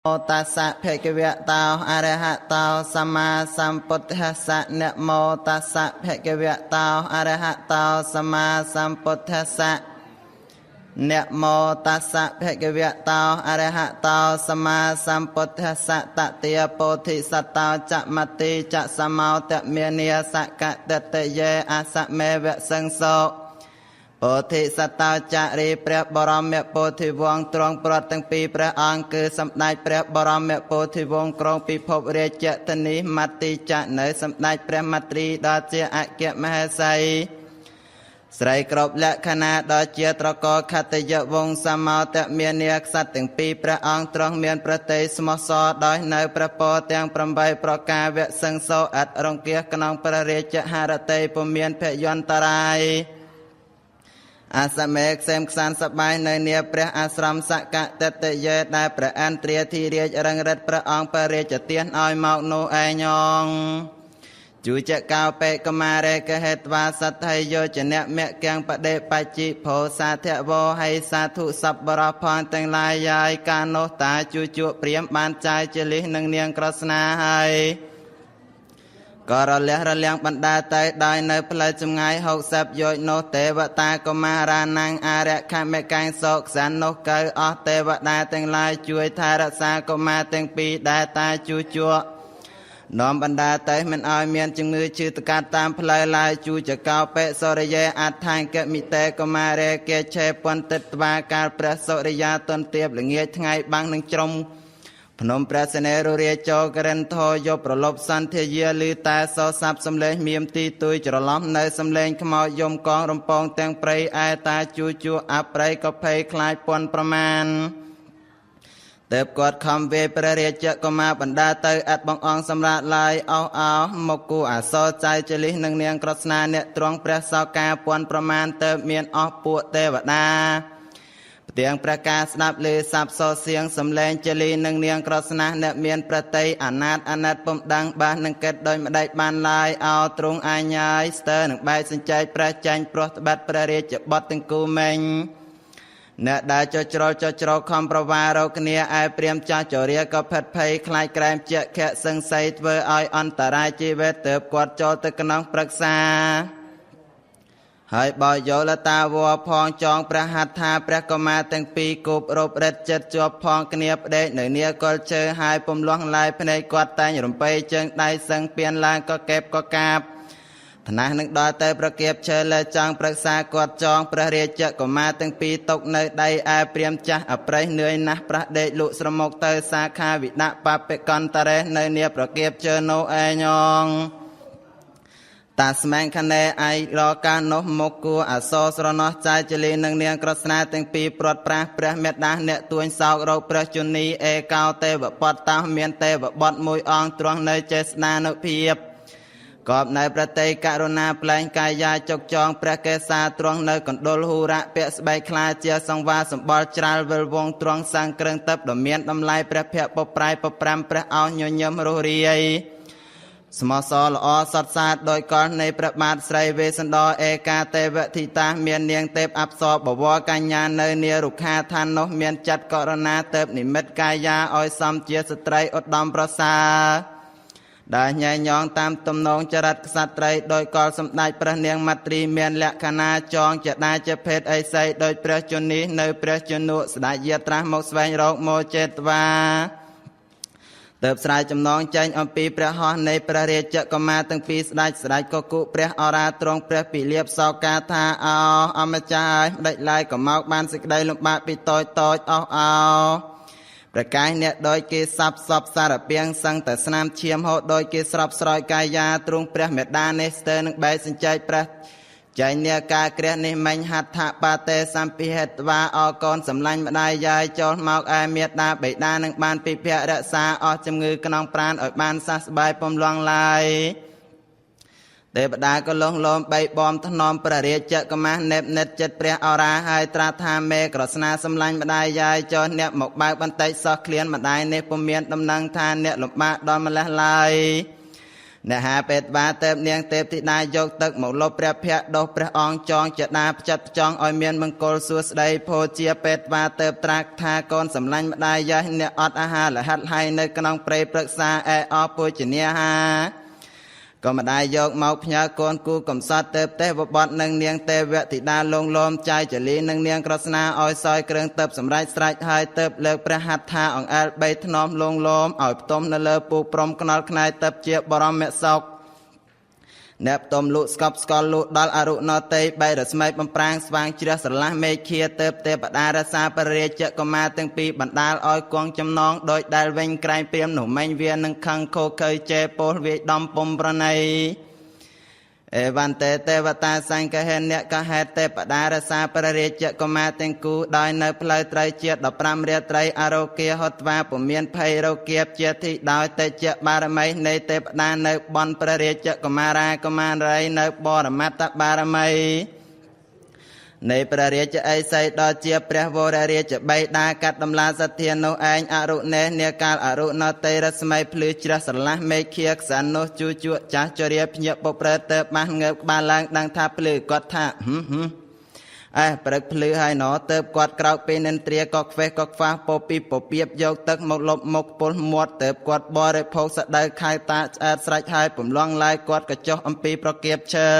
โมตัสสะภะคะวะโตอะระหะโตสัมมาสัมพุทธัสสะนะโมตัสสะภะคะวะโตอะระหะโตสัมมาสัมพุทธัสสะนะโมตัสสะภะคะวะโตอะระหะโตสัมมาสัมพุทธัสสะตติยโพธิสัตตาจะมัตติจะสมาวตะเมเนียสกะตตะเยอาสะเมวะสังโสโพธิสัตตาจารีพระบรมโพธิวงศ์ตรองปรดตั้งปีพระองค์คือสำนักพระบรมโพธิวงศ์กรองพิภพเรจตนิมัตติจะในสำนักพระมัตรีดาเจอเกมหาไซสไรกรบและคณะดาเจียตรกขัตยวงศ์สมาวตะเมียนเนียกสัตตั้งปีพระองค์ตรองเมียนประเทศสมสอดอยในพระโพธิ์แตงปรำใบประกาเวสังโสอัดรงเกียกนองพระเรจหารเตยปเมียนเพยนตรายอาสเมกเซมสานสบายในเนียพระอาสรมสกะเตตเยได้พระอันเตรียที่เรียจรังรัตพระองค์พระเรจเตียนอ้อยเมาโนไอยองจูจะกาวเปกมาเรกเหตวาสัทยโยจะเนเมเกียงปะเดปัจจิโพสาเทวโให้สาธุสับบรพรแต่งลายยายกาโนตาจูจุเปรียมบานใจเจลิหนึ่งเนียงกรสนาให้ก็ระเลียงบรรดาไตได้ในพลายจงไงหกสับโยโนเทวตากมารานังอาระคาเมกังโศกสันนกเกยอเทวดาแต่งลายช่วยทารสากมาแต่งปีได้ตาจูจัวน้อมบรรดาไตมันเอาเมียนจึงมือชื่อตการตามพลายลายจูจะเกาเปสริยอัตทางเกมิเตกมาเรเกเชปนติตวาการประสริยาตนเตียบหรือเงียไงบางหนึ่งจมพนมพระเสนรุเรียโจกรันทอยประลบสันเทียลือตาโซซับสำเร็จเมียมตีตุยจรล้อมในสำเร็จขมายมกองรำปองแตงเปรย์ไอตาจูจูอับเปรย์ก็เพยคลายปนประมาณเติบกอดคำเวประเรียจก็มาบรรดาเตยอัดบังอองสำราญลายเอามกูอาโซใจเจลิหนึ่งเนียงกรสนาเนตรองพระสากาปนประมาณเติบเมียนออกปัวเตวดาเตียงประกาศนับลือสับโซเสียงสำแรงเจลีหนึ่งเนียงกรสนะเนเมียนประเตยอนาตปมดังบ้านนังเกิดโดยไม่ได้บานลายเอาตรงอายายสเตอร์หนึ่งใบสัญใจประจันโปรตบัดประเรียจบดตึงกูเมงเนได้จรคอมประวารกเนียไอเปรียมจ่าจเรียก็พัดเพยคลายแกรมเจแค่สังไซเวอไออันตรายจีเวตเติบกวดโจตกนองปรักษาให้บอยโยละตาวัวพองจองประหัตถาประกมาตั้งปีกุบรบเร็ดจัดจวบพองเนียบเดหนึ่งเนียก็เชอหายปมล่วงลายภายในกอดตายหยุดไปเจิงได้สังเปลี่ยนลางก็เก็บก็กาบธนาหนึ่งดอยเตยประเก็บเชอและจองประสากอดจองประเรียจก็มาตั้งปีตกในใดอาเปรียมจักอเปรย์เหนื่อยนะประเดลุสมกเตยสาขาวิณปะเปกอนตะเรในเนียประเก็บเชอโนเอยองตาสมังคะแนไอรอการนมกูอาโซสรนอใจเจลีนังเนียงกรสนาตั้งปีปลดปราพระเมตดาเนตัวสาวเราประจุนีเอกาวเตวปอดตาเมียนเตวบอดมวยอองตรวงในเจสนานุเพียบกอบในประเทศกรุณาแปลงกายาจกจองประเกษาตรวงในกอนโดลหูระเปียสใบคลาเจียสังวาสมบอลจราเวลวงตรวงสังเครื่องตับดเมียนดำลายประเพียปปลายปปรำประเอาโยยมรูเรียสมสอลอสัตสาดโดยก่อนในประมาทไสรเวสันดอเอกาเตวทิตาเมียนเนียงเตบอับสอบบวกัญญาเนเนียรุขาทานโนเมียนจัดกรณาเตบนิมิตกายาอ้อยซ้ำเจียสไตรอดดอมประสาได้ใหญ่ยองตามตำนองจรัสสัตรโดยกอลสมได้ประเนียงมัตรีเมียนและคณาจองจะได้จะเพศไอไซโดยประจุนี้ในประจุนุสดายเยตรามกสวายโรคโมเจตวาเติบสลายจำนองใจอมปีพระหอในประเรียจก็มาตั้งปีสลายก็กุพระอราตรงพระปีเลียบสอกาธาเอาอมจายได้ลายก็มอกบานสิกได้ลงบาปีตอยเอาประกายเนี่ยโดยเกสับสอบสารเปียงสังแต่สนามเชียมโหโดยเกสอบสรอยกายาตรงพระเมตดาเนสเตอร์นึกใบสัญใจประใจเนียกาเกรียนิมัญหัตถปาเตสัมปิเหตวาออกรสำลังมาได้ยายจนมอกไอเมียดาใบดานังบานปิเพียรักษาออกจมือกนองปราณออกบานสัสบายปมลวงลายเทวดาก็ลงลมใบบอมถนอมประเรียจก็มาเน็บเน็ตจัดเปรียอราหายตราธาเมกรสนาสำลังมาได้ยายจนเนี่ยหมกใบบันไตซอกเคลียนมาได้เนปเมียนดำนังทานเนี่ยหลบมาดอนมาละลาย អ្នកហាពេតបាទៅនាងទេពធីតាយកទឹកមកលុបព្រះភ័ក្រដោះព្រះអង្គចងចដាផ្ចិតផ្ចង់ឲ្យមានមង្គលសួស្ដីភោជាពេតបាទៅត្រាក់ថាកូនសម្លាញ់ម្ដាយយ៉ាស់អ្នកអត់អាហារលហិតហើយនៅក្នុងព្រៃព្រឹក្សាអែអពុជនាហាក៏ម្ដាយយកមកផ្ញើកូនគូកំសត់ទៅទេវបត់នឹងនាងទេវធីតាលងលោមចាយចលីនឹងនាងក្រស្នាឲ្យសោយគ្រឿងទៅសម្រេចស្រេចហើយទៅលើកព្រះហត្ថាអង្អែល3ធ្នមលងលោមឲ្យផ្ទុំនៅលើពូព្រំខ្នល់ខ្នាយទៅជាបរមសុខអ្នកផ្ទុំលក់ស្កប់ស្កល់លក់ដល់អរុណតី3រស្មីបំប្រាំងស្វាងជ្រះស្រឡះមេឃាទៅទេបតារសាបរិជ្ជកុមារទាំងពីរបណ្ដាលឲ្យគង់ចំណងដោយដែលវិញក្រែងព្រាមនោះមិញវានឹងខឹងខូខើជេពលវាយដំពំប្រណីអេវន្ទេទេវតាសង្កហេនអ្នកកហេតទេបតារសាបរិជ្ជកុមារទាំងគូដោយនៅផ្លូវត្រីជាតិ15រាត្រីអរោគាហត់វាពុំមានភ័យរោគាជាទីដោយទេជបារមីនៃទេពតានៅបនព្រះរាជកុមារាកុមារីនៅបរមត្តបារមីនៃព្រះរាជអេសីដល់ជាព្រះវររាជបិតាកាត់ដំឡាសទ្ធានោះឯងអរុណេនាកាលអរុណតីរស្មីភ្លឺជ្រះស្រឡះមេឃាខ្សាននោះជូជក់ចាស់ជរាភ្ញាក់បប្រទៅបាសងើបក្បាលឡើងដឹងថាភ្លឺគាត់ថាព្រឹកភ្លឺហើយណទៅគាត់ក្រោកពីនិន្ទ្រាក៏ខ្វេះក៏ខ្វះពោពីពពៀបយកទឹកមកលុបមុខពលមាត់ទៅគាត់បរិភោគសដៅខៅតាឆ្អែតស្រេចហើយពំលងឡាយគាត់ក៏ចុះអំពីប្រគៀបឈើ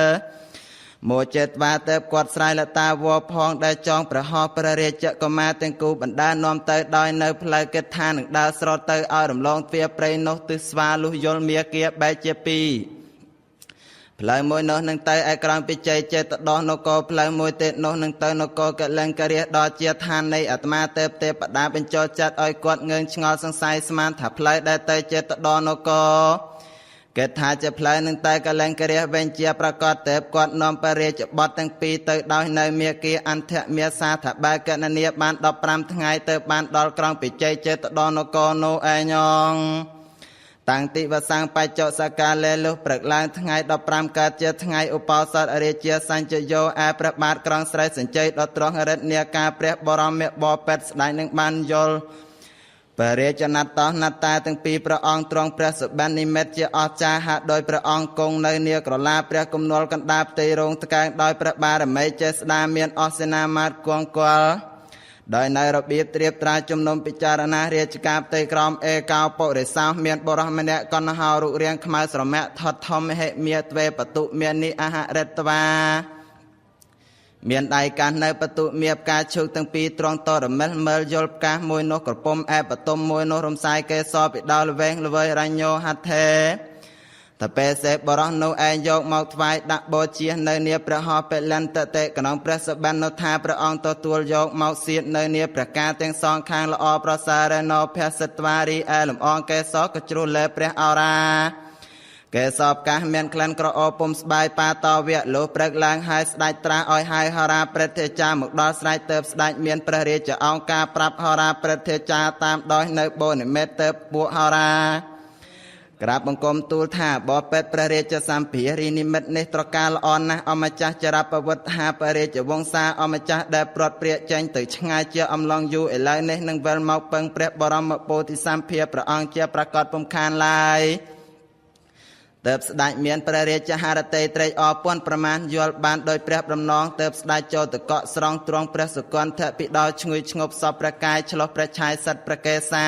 មកចិត្តវាទៅគាត់ស្រ័យលតាវរផងដែលចងប្រហោព្រះរាជកុមារទាំងគូបណ្ដានាំទៅដោយនៅផ្លូវកិច្ចថានឹងដើរស្រត់ទៅឲ្យរំលងទ្វារព្រៃនោះទិស្វាលុះយល់មាគាបែកជាពីរផ្លូវមួយនោះនឹងទៅឯក្រោមពិជ័យចេតដោះនគរផ្លូវមួយទៀតនោះនឹងទៅនគរកលង្ករិះដល់ជាឋាននៃអាត្មាទេពទេបតាបញ្ចោចាត់ឲ្យគាត់ងើងឆ្ងល់សង្ស័យស្មានថាផ្លូវដែលទៅចេតដោះនគរគេថាជាផ្លូវនឹងតែកលង្ករិះវិញជាប្រកបទេពគាត់នាំព្រះរាជបុត្រទាំងពីរទៅដោយនៅមាគាអន្តមាសាថាបើកណនីបាន15ថ្ងៃទៅបានដល់ក្រុងពិជ័យចេតដោះនគរនោះឯងងតាំងទីវសាំងបច្ចុសកាលេលុះព្រឹកឡើងថ្ងៃ15កើតជាថ្ងៃឧបោសថរាជាសញ្ជយោឯព្រះបាទក្រុងស្រីសញ្ជ័យដល់ត្រង់រិទ្ធនាការព្រះបរមបពិតស្ដេចនឹងបានយល់ព្រះរាជណាត់តោះណាត់តាទាំងពីរព្រះអង្គទ្រង់ព្រះសុបិននិមិត្តជាអស្ចារ្យហាក់ដោយព្រះអង្គគង់នៅនាក្រឡាព្រះគំនល់កណ្ដាលផ្ទៃរោងថ្កើងដោយព្រះបារមីចេស្តាមានអសេនាមាត្រគង់គល់ដោយនៅរបៀបត្រៀបត្រាជំនុំពិចារណារាជការផ្ទៃក្រមអេកោពុរិសោមានបរោះម្នាក់កណ្ហោរូបរាងខ្មៅស្រមាក់ថត់ធំហិមាទ្វេបតុមាននិអហរិតវាមានដៃកាន់នៅបតុមៀបការឈូកទាំងពីរត្រង់តរមិលមើលយល់ផ្កាសមួយនោះក្រពុំអែបតុមមួយនោះរំសាយកេសរពីដល់ល្វែងល្វើយរញ្ញោហត្ថេតពេសេបរោះនោះឯងយកមកថ្វាយដាក់បូជានៅនាព្រះហោពលន្តតិក្នុងព្រះសុបិននោះថាព្រះអង្គទទួលយកមកសៀតនៅនាព្រះការទាំងសងខាងល្អប្រសើរណោភសិតវារីឯលំអងកេសរក៏ជ្រុះលើព្រះអរាកេសបកាសមានក្លិនក្រអូបពុំស្បាយបាតវៈលុះព្រឹកឡើងហើយស្ដេចត្រាស់ឲ្យហៅហោរាព្រឹទ្ធាចារ្យមកដល់ស្រែកទៅស្ដេចមានព្រះរាជអង្គការប្រាប់ហោរាព្រឹទ្ធាចារ្យតាមដោយនៅបូនិមិត្តទៅពួកហោរាក្រាបបង្គំទូលថាបបិទ្ធព្រះរាជសម្ភារីនិមិត្តនេះត្រកាលល្អណាស់អម្ចាស់ចរពវុធហាព្រះរាជវង្សាអម្ចាស់ដែលព្រាត់ព្រាកចេញទៅឆ្ងាយជាអំឡុងយូរឥឡូវនេះនឹងវិលមកពឹងព្រះបរមពោធិសម្ភារព្រះអង្គជាប្រកាសពំខានឡើយទើបស្ដេចមានព្រះរាជហឫទ័យត្រេកអរពាន់ប្រមាណយល់បានដោយព្រះបំណងទើបស្ដេចចូលទៅកក់ស្រង់ទ្រង់ព្រះសុគន្ធពិដល់ឈ្ងុយឈ្ងប់សពព្រះកាយឆ្លោះព្រះឆាយសិទ្ធព្រះកេសា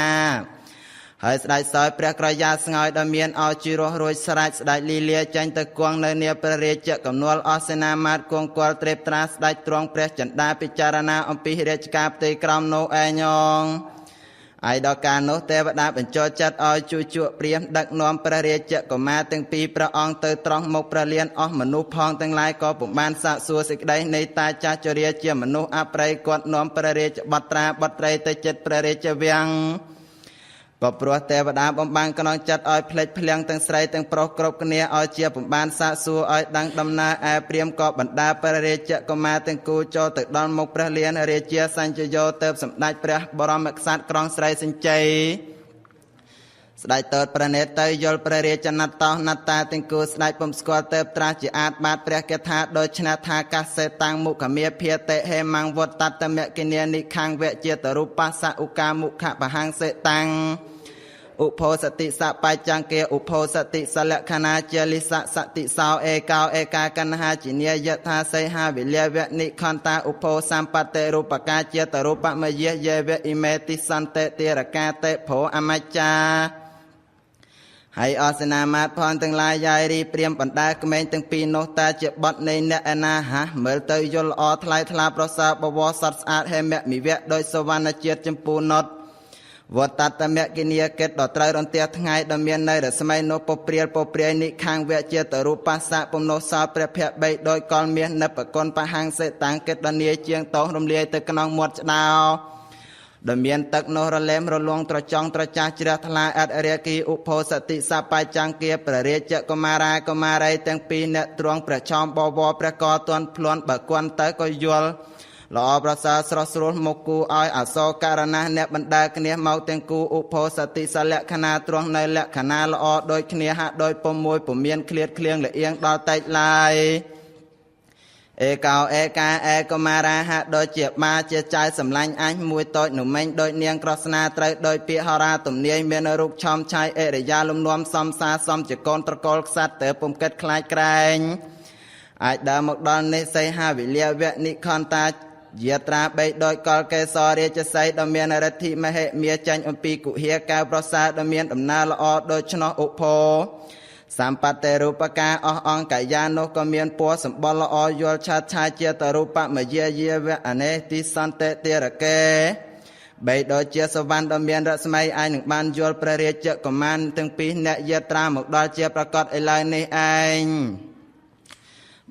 ហើយស្ដេចសោយព្រះក្រយ៉ាស្ងើយដ៏មានអោជីរោះរួចស្រេចស្ដេចលីលាចេញទៅគង់នៅនាព្រះរាជកំណួលអសេនាមាត្រគង់គល់ត្រេបត្រាស្ដេចទ្រង់ព្រះចិន្តាពិចារណាអំពីរាជការផ្ទៃក្រោមនោះឯងងឯដល់ការនោះទេវតាបញ្ចុះចិត្តឲ្យជួជក់ព្រាមដឹកនាំព្រះរាជកុមារទាំងពីរព្រះអង្គទៅត្រង់មុខព្រះលានអស់មនុស្សផងទាំងឡាយក៏ពុំបានសាកសួរសេចក្តីនៃតាចាស់ជរាជាមនុស្សអប្រ័យគាត់នាំព្រះរាជបុត្រាបុត្រីទៅចិត្តព្រះរាជវាំងក៏ព្រោះទេវតាបំបាំងក្នុងចិត្តឲ្យភ្លេចភ្លាំងទាំងស្រីទាំងប្រុសគ្រប់គ្នាឲ្យជាពុំបានសាកសួរឲ្យដឹងដំណើរឯព្រាមក៏បណ្ដាព្រះរាជកុមារទាំងគូចូលទៅដល់មុខព្រះលានរាជាសញ្ជយោទៅសម្ដេចព្រះបរមក្សត្រក្រុងស្រីសញ្ជ័យស្ដេចតើតប្រណេតទៅយល់ព្រះរាជណាត់តោណាត់តាទាំងគូស្ដេចពុំស្គាល់ទៅត្រាស់ជាអាចបាតព្រះកថាដោយឆ្នះថាកាសេតាំងមុខមាភិតិហេមង្វតតមកិនានិខាងវៈជាតរូបសៈឧកាមុខបហាំងសេតាំង อุโพสติสะปัจจังเกอุโพสติสละคณาเจลิสะสติสาวเอกาวเอกากันหาจิเนียยะธาไสหาวิเลเวนิคันตาอุโพสัมปเตรูปกาเจตรูปมเยเยเวอิเมติสันเตเตระกาเตโผอมัจจาให้อสนามาพรทั้งหลายยายรีเปรียมบรรดาเขมรทั้งปีโนตาเจ็บบดในเนอนาหะเมื่อเตยยลอทลายทลาประสาบวสัตสอาดให้แม่มีเวะโดยสวรรค์เจียจมปูนดวตัตเมกินียเกตดอตรายรอนเตียทั้งไงดเมียนในรัศมีโนปเปรียนิข้างเวเจตรูปัสสะปมโนสาเปรียเพใบโดยกอลเมียนนปกรปะหังเสตังเกตดเนียเจียงโตรมเลียตะกนองหมดดาวดเมียนตักโนระเลมระลวงตระจองตระจาจิระทลาอัดเรียกีอุโพสติสะปัจจังเกียประเรียเจกมารากมาไรตั้งปีเนตรวงประชอมบวประกอตวนพลวนบกวนเตก็ยลลอประสาสรสรุมกูอ้อยอโศการณะเนบรรดาคเนียเมาเตงกูอุโพสติสละคณาตรวงในละคณาละอโดยคเนียหะโดยปมมวยปมเมียนเคลียดเคลียงละเอียงดอไตลายเอกาวเอกาเอกมาราหะโดยเจียบมาเจียใจสำลังอันมวยโตหนุ่มเมงโดยเนียงกรสนาไตรโดยเปียหราตุ่มเนียเมียนรุกชอมชายเอริยาลุมนวมซอมซาซอมจิกรตะโกลสัตเตอปุ่มเกิดคลายแกรงอาจดามกดอนในไซหาวิเลียเวนิคอนตาเยียตราใบโดยกอลเกสอเรียจะใส่ดเมียนรัติมเหเมียจันอมปีกุเฮียกาประสาดเมียนดำนาละอโดยชนอุโพสัมปัตเตรูปกาองกายานกเมียนปัวสมบลละอยลชาชาเจตรูปมเยเยเวอเนติสันเตเตระเกใบโดยเจสวรรค์ดเมียนรัศมีไอหนึ่งบานยลประเรียเจกมันถึงปีเนเยตราหมกดอเจประกอบไอลายในไอ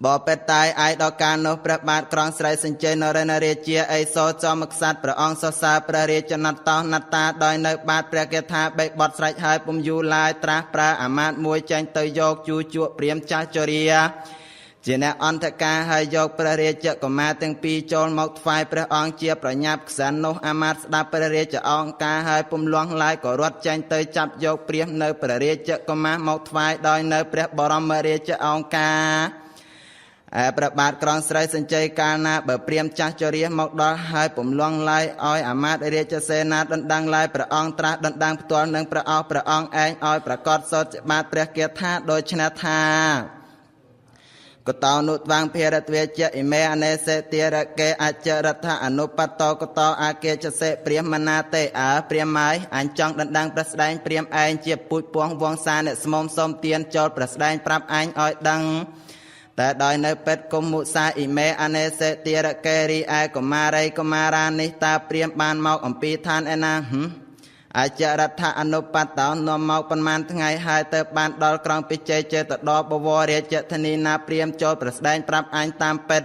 บ่เป็ดตายไอดอการโนประบาทกรองสไลสัญเจนเรนเรเจียไอโซจอมกษัตริย์ประองศสาประเรียจนัตตอนัตตาโดยในบาทประเกธาใบบอดสไลหายปุ่มยูลายตราปราอามาตมวยจังเตยโยกจูจั่วเปรียมจ้าจริยเจเนอันทกาให้โยกประเรียเจกมาตั้งปีโจลมกไฟประองเจียประยับสันโนอามาตสดาประเรียจะองกาให้ปุ่มลวงลายก็รถจังเตยจับโยกเปรียมในประเรียเจกมามกไฟโดยในประบรมเรียจะองกาประบาทกรองสไลสัญใจกานาเบเปรียมจัจริยมกดอให้ผมลวงลายอ้อยอามาตเรียจะเสนาดันดังลายประองตราดันดังตัวหนึ่งประองแองอ้อยประกอบสดมาเปรียเกียรธาโดยชนะธากตอนุวังเพรตเวเจอิเมอเนเสเตียระเกอจรัฐอนุปัตโตกตออาเกจเสเปรียมมนาเตอาเปรียมไม้อันจังดันดังประสดงเปรียมแองเจียบปุยปวงวงซาเนสมมสมเตียนโจลประสดงปรับแองอ้อยดังแต่โดยในเป็ดกุมุสาอิเมอเนเสเตียระเกรีไอกุมาไรกุมารานิตาเปรียมบานเมาอัมปีทานเอนาอาจรัฐอนุปัตตานมเมาประมาณทั้งไงหายเติบบานดอลกรองปิเจเจตดอบวรเรเจธนีนาเปรียมโจประสดงปรับอันตามเป็ด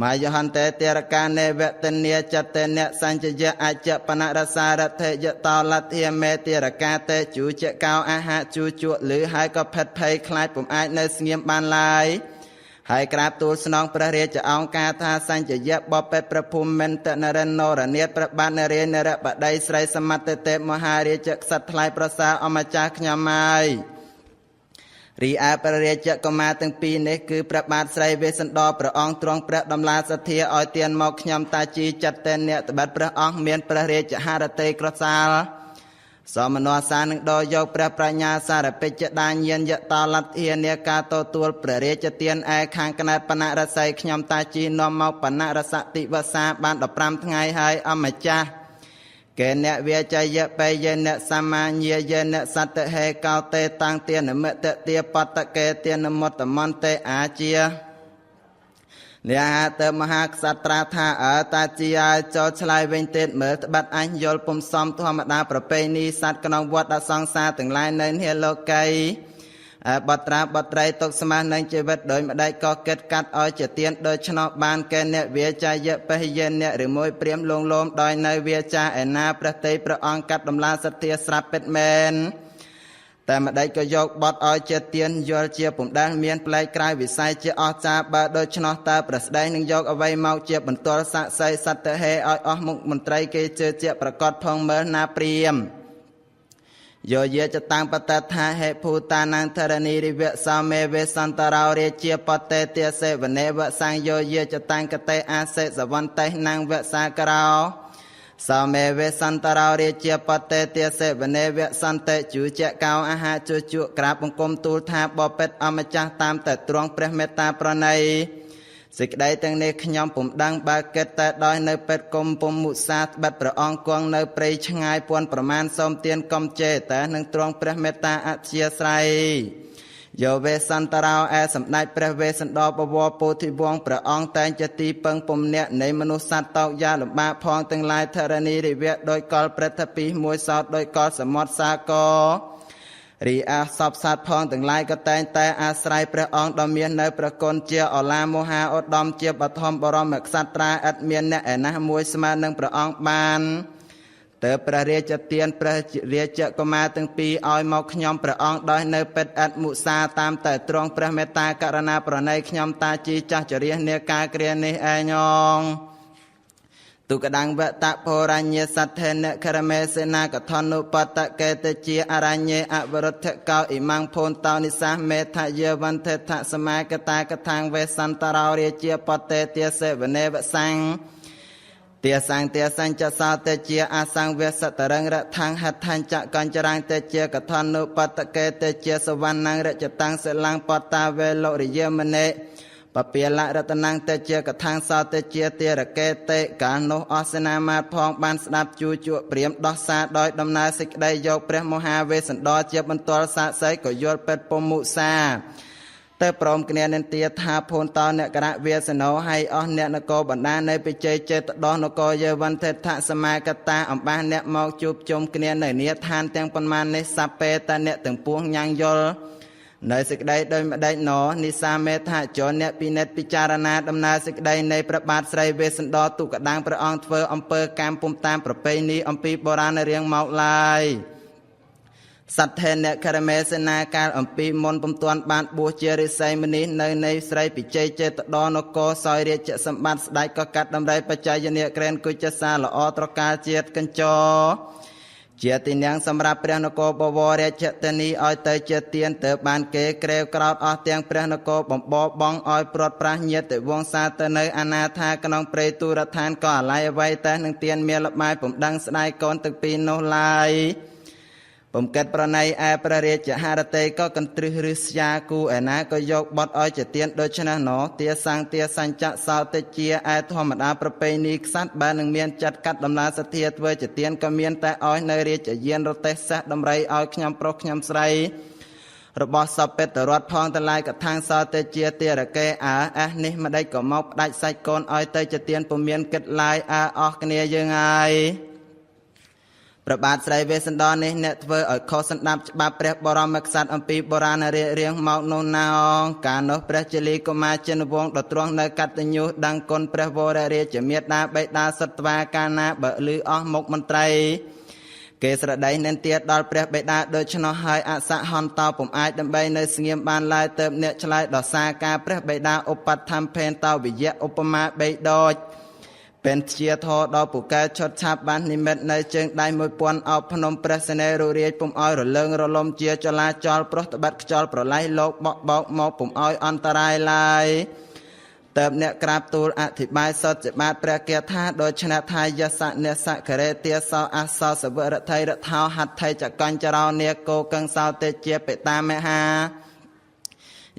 มายหันเตเตระกาเนเวตเนียจัตเตเนสัญจยะอาจปนารสารเทยตอลัตเทียเมเตระกาเตจูเจกาวอาหาจูจุหรือหายก็เพชรไพคลายปุ่มไอในเงียบบานลายให้กราบตูสนองประเรียจะเอากาธาสัญจยะบอเป็ดประภูมิเมนตนเรนโนรเนียประบาดนเรนระบดัยไสรสมัตเตมหาเรียจะสัตทลายประสาอมจากขยามายรีอาประเรียจะก็มาตั้งปีนี้คือประบาดไสรเวสันดอประองตรองประดำลาสเทียออยเตียนมอกขยามตาจีจัดเตนเนตบัดประองเมียนประเรียจะหารเตกรสาลสมโนสานึงโดยโยกประปัญญาสารเปจดานเย็นยะตาลัดเฮียเนียกาโตตัวประเรจเตียนไอคางกนาดปนะรสัยขยมตาจีนอมเมาปนะรสติวสาบานดอกพรำทั้งไงให้อมจาเกเนเวียใจเยไปเยเนสมาเยเยเนสัตเฮกาวเตตังเตียนเมตเตียปัตเกเตียนมตมันเตอาเจียเนียหาเตมหาสัตราธาตาจียจอชลายเวงเตดเหมือบัดอันยลปุ่มซอมธรรมดาประเพณีสัตว์กนองวัดสองซาถึงลายเนินเฮโลไกบัตราบัตรตกสมาในชีวิตโดยไม่ได้ก่อเกิดกัดอ้อยเจเตียนโดยชนบานแกเนเวียใจเยอะไปเย็นเนหรือมวยเปรียมลงลมโดยในเวียใจแอนนาประเทศประองกัดดำลาสเตียสรับเป็ดแมนแต่มาได้ก็ยกบอดอ้อยเจเตียนยลเจียปุ่มด้านเมียนปลายกลายวิสัยเจียออจาบาโดยชนตาประสดงหนึ่งยกเอาไว้เมาเจียบรรตัวสะใสสัตเฮอ้อยมุกมนตรีเกเจเจียประกอบพองเมื่อนาเปรียมโยเยจะตั้งปตัทาเหภูตานังธรณีริเวสาเมเวสันตราวเรเจียปเตเตียเสวเนวสังโยเยจะตั้งกเตอาเสสวันเตนังเวสากราว សោមេវេសន្តរោរាជាបតេទាសេវនេវសន្តិជូចកោអាហាជជក់ក្រាបបង្គំទូលថាបបិទ្ធអម្ចាស់តាមតែទ្រង់ព្រះមេត្តាប្រណីសេចក្តីទាំងនេះខ្ញុំពុំដឹងបើគិតតែដោយនៅពេទ្យគុំពុំមុសាស្បិតព្រះអង្គគង់នៅព្រៃឆ្ងាយពាន់ប្រមាណសូមទានកុំចេតែនឹងទ្រង់ព្រះមេត្តាអធ្យាស្រ័យយោវេសន្តរោឯសម្ដេចព្រះវេស្សន្តរបវរពោធិវង្សព្រះអង្គតែងជាទីពឹងពំនាក់នៃមនុស្សសត្វតោកយ៉ាលំបាកផងទាំងឡាយធរណីរិវៈដោយកលព្រឹទ្ធពីមួយសោតដោយកលសមុទ្រសាគររីអាសពសត្វផងទាំងឡាយក៏តែងតែអាស្រ័យព្រះអង្គដ៏មាននៅព្រះគុណជាអឡាមហាឧត្តមជាបឋមបរមក្សត្រាឥតមានអ្នកឯណាមួយស្មើនឹងព្រះអង្គបានទើបព្រះរាជទានព្រះរាជកុមារទាំងពីរឲ្យមកខ្ញុំព្រះអង្គដោយនៅពេទ្យអត្តមុសាតាមតែទ្រង់ព្រះមេត្តាករណាប្រណីខ្ញុំតាជីចាស់ចរិះនាការគ្រានេះឯញងទុកដងវតៈភរញ្ញសទ្ធេនខរមេសេនាកថនុបតកេតជាអរញ្ញេអវរុទ្ធកោអ៊ីម៉ាំងភូនតោនិសាមេថយវន្តេថសមាកតាកថាងវេសន្តរោរាជាបតេទាសេវនេវសੰទាសញ្ចសោតេជាអាសង្វេសតរងរថាងហដ្ឋញ្ចកញ្ចរាងតេជាកថនុបតកេតជាសវណ្ណងរចតាំងសិលងបតាវេលរិយមនេបពាលរតនងតេជាកថាងសោតេជាទារកេតេកាលនោះអសនាមាផងបានស្ដាប់ជួជក់ព្រាមដោះសារដោយដំណើរសេចក្តីយកព្រះមហាវេស្សន្តរជាបន្ទាល់សាកសីក៏យល់ពេតពុំមុសាតែព្រមគ្នានិន្ទាថាភូនតោអ្នកករៈវាសណោឲ្យអស់អ្នកនគរបណ្ដានៅបច្ច័យចេតដោះនគរយវន្តេថសមាកតាអំបាសអ្នកមកជួបជុំគ្នានៅនីឋានទាំងប៉ុន្មាននេះសពេតអ្នកទាំងពួងញ៉ាំងយល់នៅសេចក្តីដោយម្ដេចណោនិសាមេថាចរអ្នកពិនិត្យពិចារណាដំណើរសេចក្តីនៃព្រះបាទស្រីវេស្សន្តរទុកដាងព្រះអង្គធ្វើអំពើកម្មពុំតាមប្រពៃណីអំពីបុរាណរៀងមកឡើយសទ្ធេនខរមេសេនាកាលអំពីមុនពុំទាន់បានបួសជារិស័យមនីនៅនៃស្រីពិជ័យចេតដោនគរសោយរាជសម្បត្តិស្ដេចក៏កាត់ដំរីបច្ច័យនាក្រែនគុជសាល្អត្រកាលជាតិកញ្ចជាទីនាងសម្រាប់ព្រះនគរបវររាជធានីឲ្យទៅជាទានទៅបានគេក្រេវក្រោតអស់ទាំងព្រះនគរបំបបងឲ្យព្រាត់ប្រាសញាតិវង្សាទៅនៅអនាថាក្នុងព្រៃទូរឋានក៏អាល័យអ្វីតែនឹងទានមានលបាយពុំដឹងស្ដាយកូនទាំងពីរនោះឡើយពុំកិតប្រណីឯព្រះរាជហឫទ័យក៏កន្ទ្រឹះឫស្យាគូឯណាក៏យកបត់ឲ្យជាទានដូច្នេះណោទាសញ្ចសោតេជាឯធម្មតាប្រពៃណីក្សត្របើនឹងមានចាត់កាត់ដំណើរសទ្ធាធ្វើជាទានក៏មានតែឲ្យនៅរាជយានរទេះសេះដំរីឲ្យខ្ញុំប្រុសខ្ញុំស្រីរបស់សពេតរដ្ឋផងតឡាយកថាងសោតេជាទារកេនេះម្ដេចក៏មកផ្ដាច់សាច់កូនឲ្យទៅជាទានពុំមានគិតឡាយអស់គ្នាយើងហើយព្រះបាទស្រីវេស្សន្តរនេះអ្នកធ្វើឲ្យខុសសណ្ដាប់ច្បាប់ព្រះបរមក្សត្រអំពីបុរាណរៀងមកនោះណាកាលនោះព្រះជលីកុមារចិនវង្សដ៏ទ្រង់នៅកតញ្ញូដឹងគុណព្រះវររាជមេត្តាបិតាសត្វាកាលណាបើលឺអស់មុខមន្ត្រីគេស្រដីនិន្ទាដល់ព្រះបិតាដូច្នោះហើយអសហន្តោពុំអាចដើម្បីនៅស្ងៀមបានឡើយទៅអ្នកឆ្លើយដល់សារការព្រះបិតាឧបត្ថម្ភេនតោវិយៈឧបមាបីដូចเป็นเชียทอดอปุกแกชดชับบ้านนิมิตในเชิงได้มวยปวนเอาพนมประเสนรุเรียปุ่มอ้อยระเลิงระลมเจียจลาจอลปรตบัดจอลประไลโลกบอกมองปุ่มอ้อยอันตรายลายเติมเนี่ยกราบตูลอธิบายสดจะมาแปรเกียรติโดยชนะไทยยศเนสเคเรเตียสาวอาสาวสเวรไทยระเท้าหัดไทยจากกันจะเราเนียโกกังสาวเตเจียเปตาเมหา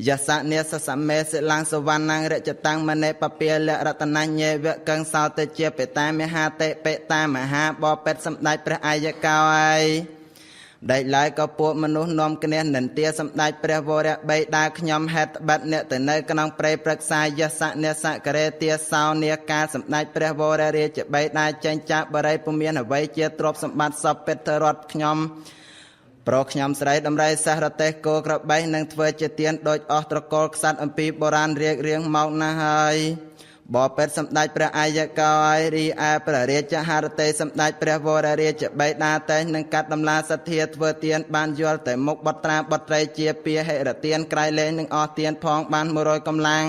ยาสะเนสสัมเมสลังสวรรณังเรจตังมเนปเปียเลรัตนัญเยเวกังสาวเตเจียเปตาเมหาเตเปตามหาบอเป็ดสำได้พระอายกายได้หลายก็ปวดมนุษย์นอมกันเนหนึ่งเตียสำได้พระวรใบดาขยมเหตุบัดเนแต่ในกนองเปรย์ปรักษายาสะเนสกเรเตียสาวเนียกาสำได้พระวรเรจใบดาจันจับบริปุเมียนไว้เจียตรบสมบัติสอบเป็ดรถขยมโปรขยำสไลดำไรสารเตโกกระใบนังเทวเจเตียนโดยออกตรกอลสัตอัมพีโบราณเรียงเมาหน้าหายบ่เป็ดสำได้พระอายกายรีอาพระเรจหารเตสำได้พระวรเรจใบดาเตนังกัดดำลาสเทียเทวเตียนบานยอลแต่มกบัตราบัตรเจียเปียเหระเตียนไกลเลนังออเตียนพองบานมรอยกำลัง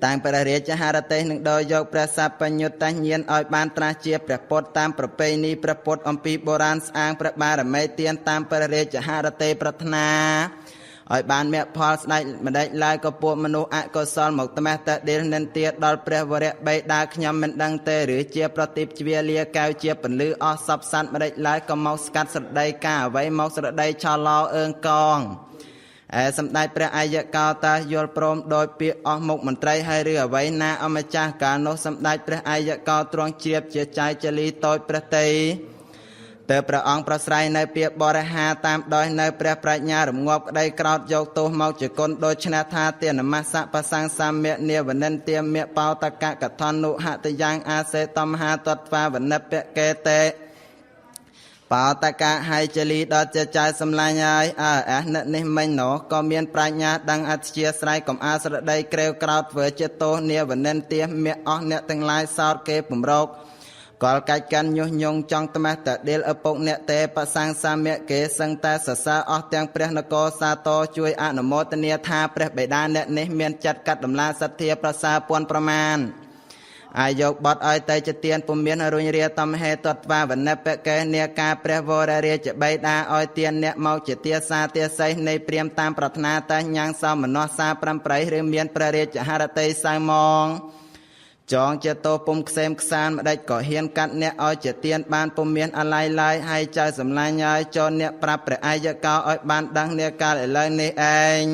ต่างประเทศจะหาเตหนึ่งโดยยกประสาปัญญุตัญญนอ้อยบานตราเจียประปดตามประเพณีประปดอมปีโบราณสร้างประบารไม่เตียนตามประเทศจะหาเตปรัตนา ឲ្យបានមេផលស្ដេចម្ដេចឡើយក៏ពួកមនុស្សអកុសលមកត្មះតដិលនិន្ទាដល់ព្រះវរៈបេតាខ្ញុំមិនដឹងទេឬជាប្រតិបជ្វាលាកៅជាពន្លឺអស់សពសត្វម្ដេចឡើយក៏មកស្កាត់ស្រដីការអ្វីមកស្រដីឆោឡោអើងកងសម្ដេចព្រះអាយកោតាយល់ព្រមដោយពាក្យអស់មុខមន្ត្រីហើយឬអ្វីណាអម្ចាស់កាលនោះសម្ដេចព្រះអាយកោទ្រង់ជ្រាបជាចៅចលីតូចព្រះតីតើព្រះអង្គប្រស្រ័យនៅពាក្យបរិហាតាមដោយនៅព្រះប្រាជ្ញារងាប់ក្តីក្រោតយកទោសមកជាគុណដូច្នេះថាទានមស្សបសង្សាមៈនាវនិន្ទាមៈបោតកកថនុហតយ៉ាងអាសេតមហាតត្វាវនិពកេតេបោតកៈហើយចលីដល់ជាចៅសម្លាញ់ហើយអ្នកនេះមិញនោះក៏មានប្រាជ្ញាដឹងអធិស្ស្រ័យកុំអាស្រដីក្រេវក្រោតធ្វើជាទោសនាវនិន្ទាមៈអស់អ្នកទាំងឡាយសោតគេពំរោកកលកាច់កាន់ញុះញង់ចង់ត្មះតដិលឪពុកអ្នកទេបសង្សាមៈគេសឹងតែសរសើរអស់ទាំងព្រះនគរសាទរជួយអនុមោទនាថាព្រះបិតាអ្នកនេះមានចិត្តកាត់ដំឡាសទ្ធាប្រសើរពាន់ប្រមាណអាយកបត់ឲ្យតេជទានពុំមានរុញរាតំហេតត្វាវនិពកេនាការព្រះវររាជបិតាឲ្យទានអ្នកមកជាទាសាទាស័យនៃព្រាមតាមប្រាថ្នាតែញ៉ាងសមនស្សសា8ឬមានព្រះរាជហឫទ័យសៅមងចងជាតោពុំខ្សែមខ្សានម្ដេចក៏ហ៊ានកាត់អ្នកឲ្យជាទានបានពុំមានអាល័យឡើយហើយចៅសម្លាញ់ហើយចូលអ្នកប្រាប់ព្រះអាយកោឲ្យបានដឹងនាកាលឥឡូវនេះឯង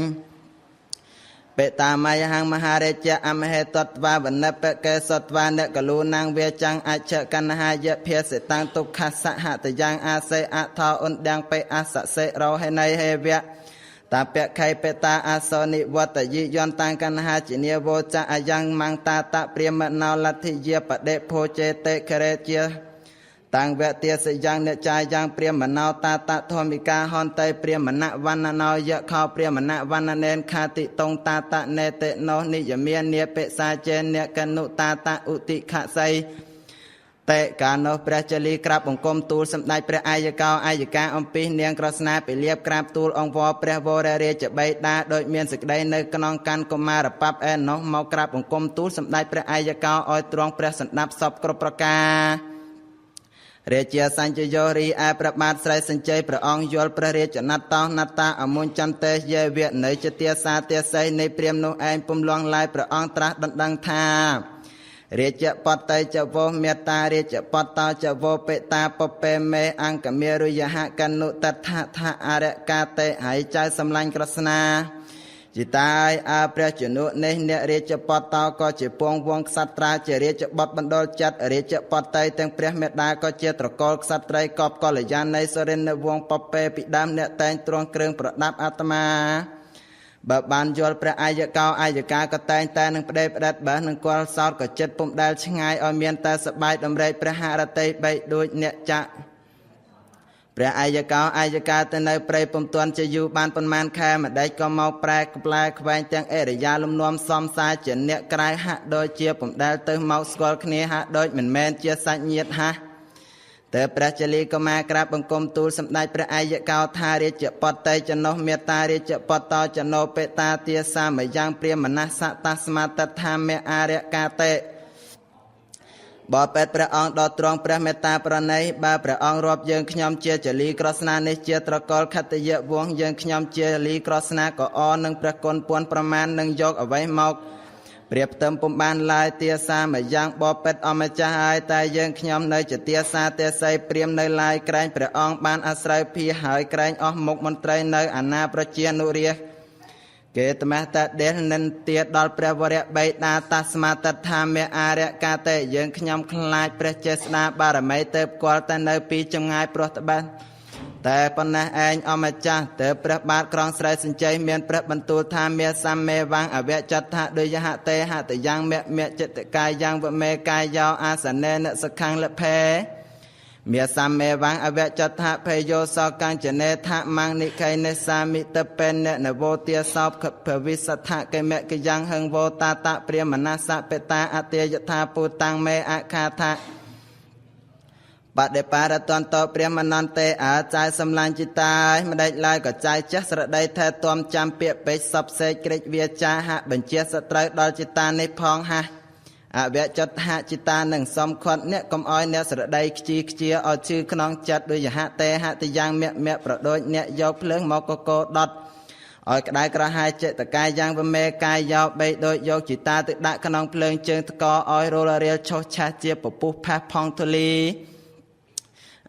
បេតាមយហង្មហារាជអមហេតត្វាវនិពកេសត្វាអ្នកកលូណាងវាចាំងអច្ឆកណ្ហាយភាសិតាំងទុក្ខសហតយ៉ាងអាសេអថោអ៊ុនដាំងបេអសសេរោហេណៃហេវៈតាពៈខៃបេតាអសនិវត្តយិយន្តតាំងកណ្ហាជានាវោចៈអយ៉ាងមង្តាតព្រាមណោលទ្ធិយាបដិភោចេតេខរេជាតាំងវតិសយ៉ាងអ្នកចាយ៉ាងព្រាមណោតាតធម្មិកាហន្តិព្រាមណវណ្ណណោយខោព្រាមណវណ្ណនេនខាតិតុងតាតនេតិណោនិយមាននាពិសាចេអ្នកកនុតាតឧតិខស័យតែកាលនោះព្រះចលីក្រាបបង្គំទូលសម្ដេចព្រះអាយកោអាយកាអំពីនាងក្រស្នាពិលៀបក្រាបទូលអង្គវរព្រះវររាជបិតាដោយមានសេចក្តីនៅក្នុងកាន់កុមារបព្វឯនោះមកក្រាបបង្គំទូលសម្ដេចព្រះអាយកោឲ្យទ្រង់ព្រះសណ្ដាប់សពគ្រប់ប្រការរាជាសញ្ជយោរីឯព្រះបាទស្រីសញ្ជ័យព្រះអង្គយល់ព្រះរាជណត្តោណត្តាអមុញ្ចន្ទេយេវៈនៅជាទាសាទាស័យនៃព្រាមនោះឯងពុំលងឡាយព្រះអង្គត្រាស់ដណ្ដឹងថារាជបតៃចវោមេត្តារាជបតោចវោបេតាពពេមេអង្គមេរុយហកនុតថាថាអរកាតេហើយចៅសម្លាញ់ក្រស្នាจิตายព្រះជនុនេះអ្នករាជបតោក៏ជាពងវងក្សត្រាជារាជបតបណ្ដុលចិត្តរាជបតៃទាំងព្រះមេដាក៏ជាត្រកូលក្សត្រីកបកល្យាននៃសរិនវងពពេពីដើមអ្នកតែងទ្រង់គ្រឿងប្រដាប់អាត្មាបើបានយល់ព្រះអាយកោអាយកាក៏តែងតែនឹងប្តេផ្ដិតបើនឹងគល់សោតក៏ចិត្តពុំដែលឆ្ងាយឲ្យមានតែសបាយដំរែកព្រះហឫទ័យបីដូចអ្នកចាក់ព្រះអាយកោអាយកាទៅនៅព្រៃពុំទាន់ជាយូរបានប៉ុន្មានខែម្ដេចក៏មកប្រែក្លែខ្វែងទាំងអរិយាលំនាំសំសាជាអ្នកក្រៅហាក់ដូចជាពុំដែលទៅមកស្គាល់គ្នាហាក់ដូចមិនមែនជាសាច់ញាតិហាតែព្រះចលីក៏មកក្រាបបង្គំទូលសម្ដេចព្រះអាយកោថារាជបតេចណោះមេត្តារាជបតោចណោបេតាទាសាមយ៉ាងព្រាមនស្សតស្មាតថាមេអរិយកាតេបបិទ្ធព្រះអង្គដល់ទ្រង់ព្រះមេត្តាប្រណីបើព្រះអង្គរាប់យើងខ្ញុំជាចលីក្រស្នានេះជាត្រកូលខត្តយៈវងយើងខ្ញុំជាចលីក្រស្នាក៏អរនឹងព្រះគុណពួនប្រមាណនឹងយកអ្វីមកព្រៀបផ្ទឹមពុំបានឡើយទាសាមយ៉ាងបបិទ្ធអម្ចាស់ហើយតែយើងខ្ញុំនៅជាទាសាទេស័យព្រាមនៅឡើយក្រែងព្រះអង្គបានអាស្រ័យភាហើយក្រែងអស់មុខមន្ត្រីនៅអាណាប្រជានុរាស្ត្រគេត្មះតដេលនិន្ទាដល់ព្រះវរៈបិតាតស្មាតថាមេអរិយកាតេយើងខ្ញុំខ្លាចព្រះចេស្តាបារមីទៅផ្គាល់តែនៅពីចម្ងាយព្រោះត្បិតតែប៉ុណ្ណេះឯងអម្ចាស់ទៅព្រះបាទក្រុងស្រីសញ្ជ័យមានព្រះបន្ទូលថាមេសាមេវាងអវចតថាដោយយហតេហតយ៉ាងមៈចិត្តកាយយ៉ាងវមេកាយយោអាសនេនសខੰលភេមេសាមេវាងអវចតថាភេយោសកាញ្ចនេថាមង្និខៃនេសាមិតពេននវោទាសោភវិសថកេមកយ៉ាងហឹងវោតាតព្រាមនស្សបេតាអតិយថាពុតាំងមេអខាថាបដិបារតន្តព្រាមនន្ទេអចៅសម្លាញ់ចិតាយម្ដេចឡើយក៏ចៅចេះស្រដីថែទាំចាំពាក្យពេចសពសេកក្រិចវាចាហាក់បញ្ជាសត្រូវដល់ចិតានេះផងហាអវចតហចិតានឹងសំខត់អ្នកកុំអោយអ្នកស្រដីខ្ជាឲ្យជឿក្នុងចិត្តដោយយហតេហតយ៉ាងមៈប្រដូចអ្នកយកភ្លើងមកកកដុត ឲ្យក្តៅក្រហាយចិត្តកាយយ៉ាងវមេកាយយកបីដូចយកជីតាទៅដាក់ក្នុងភ្លើងជើងតកឲ្យរលរៀលឆុសឆាស់ជាពពុះផាសផងធូលី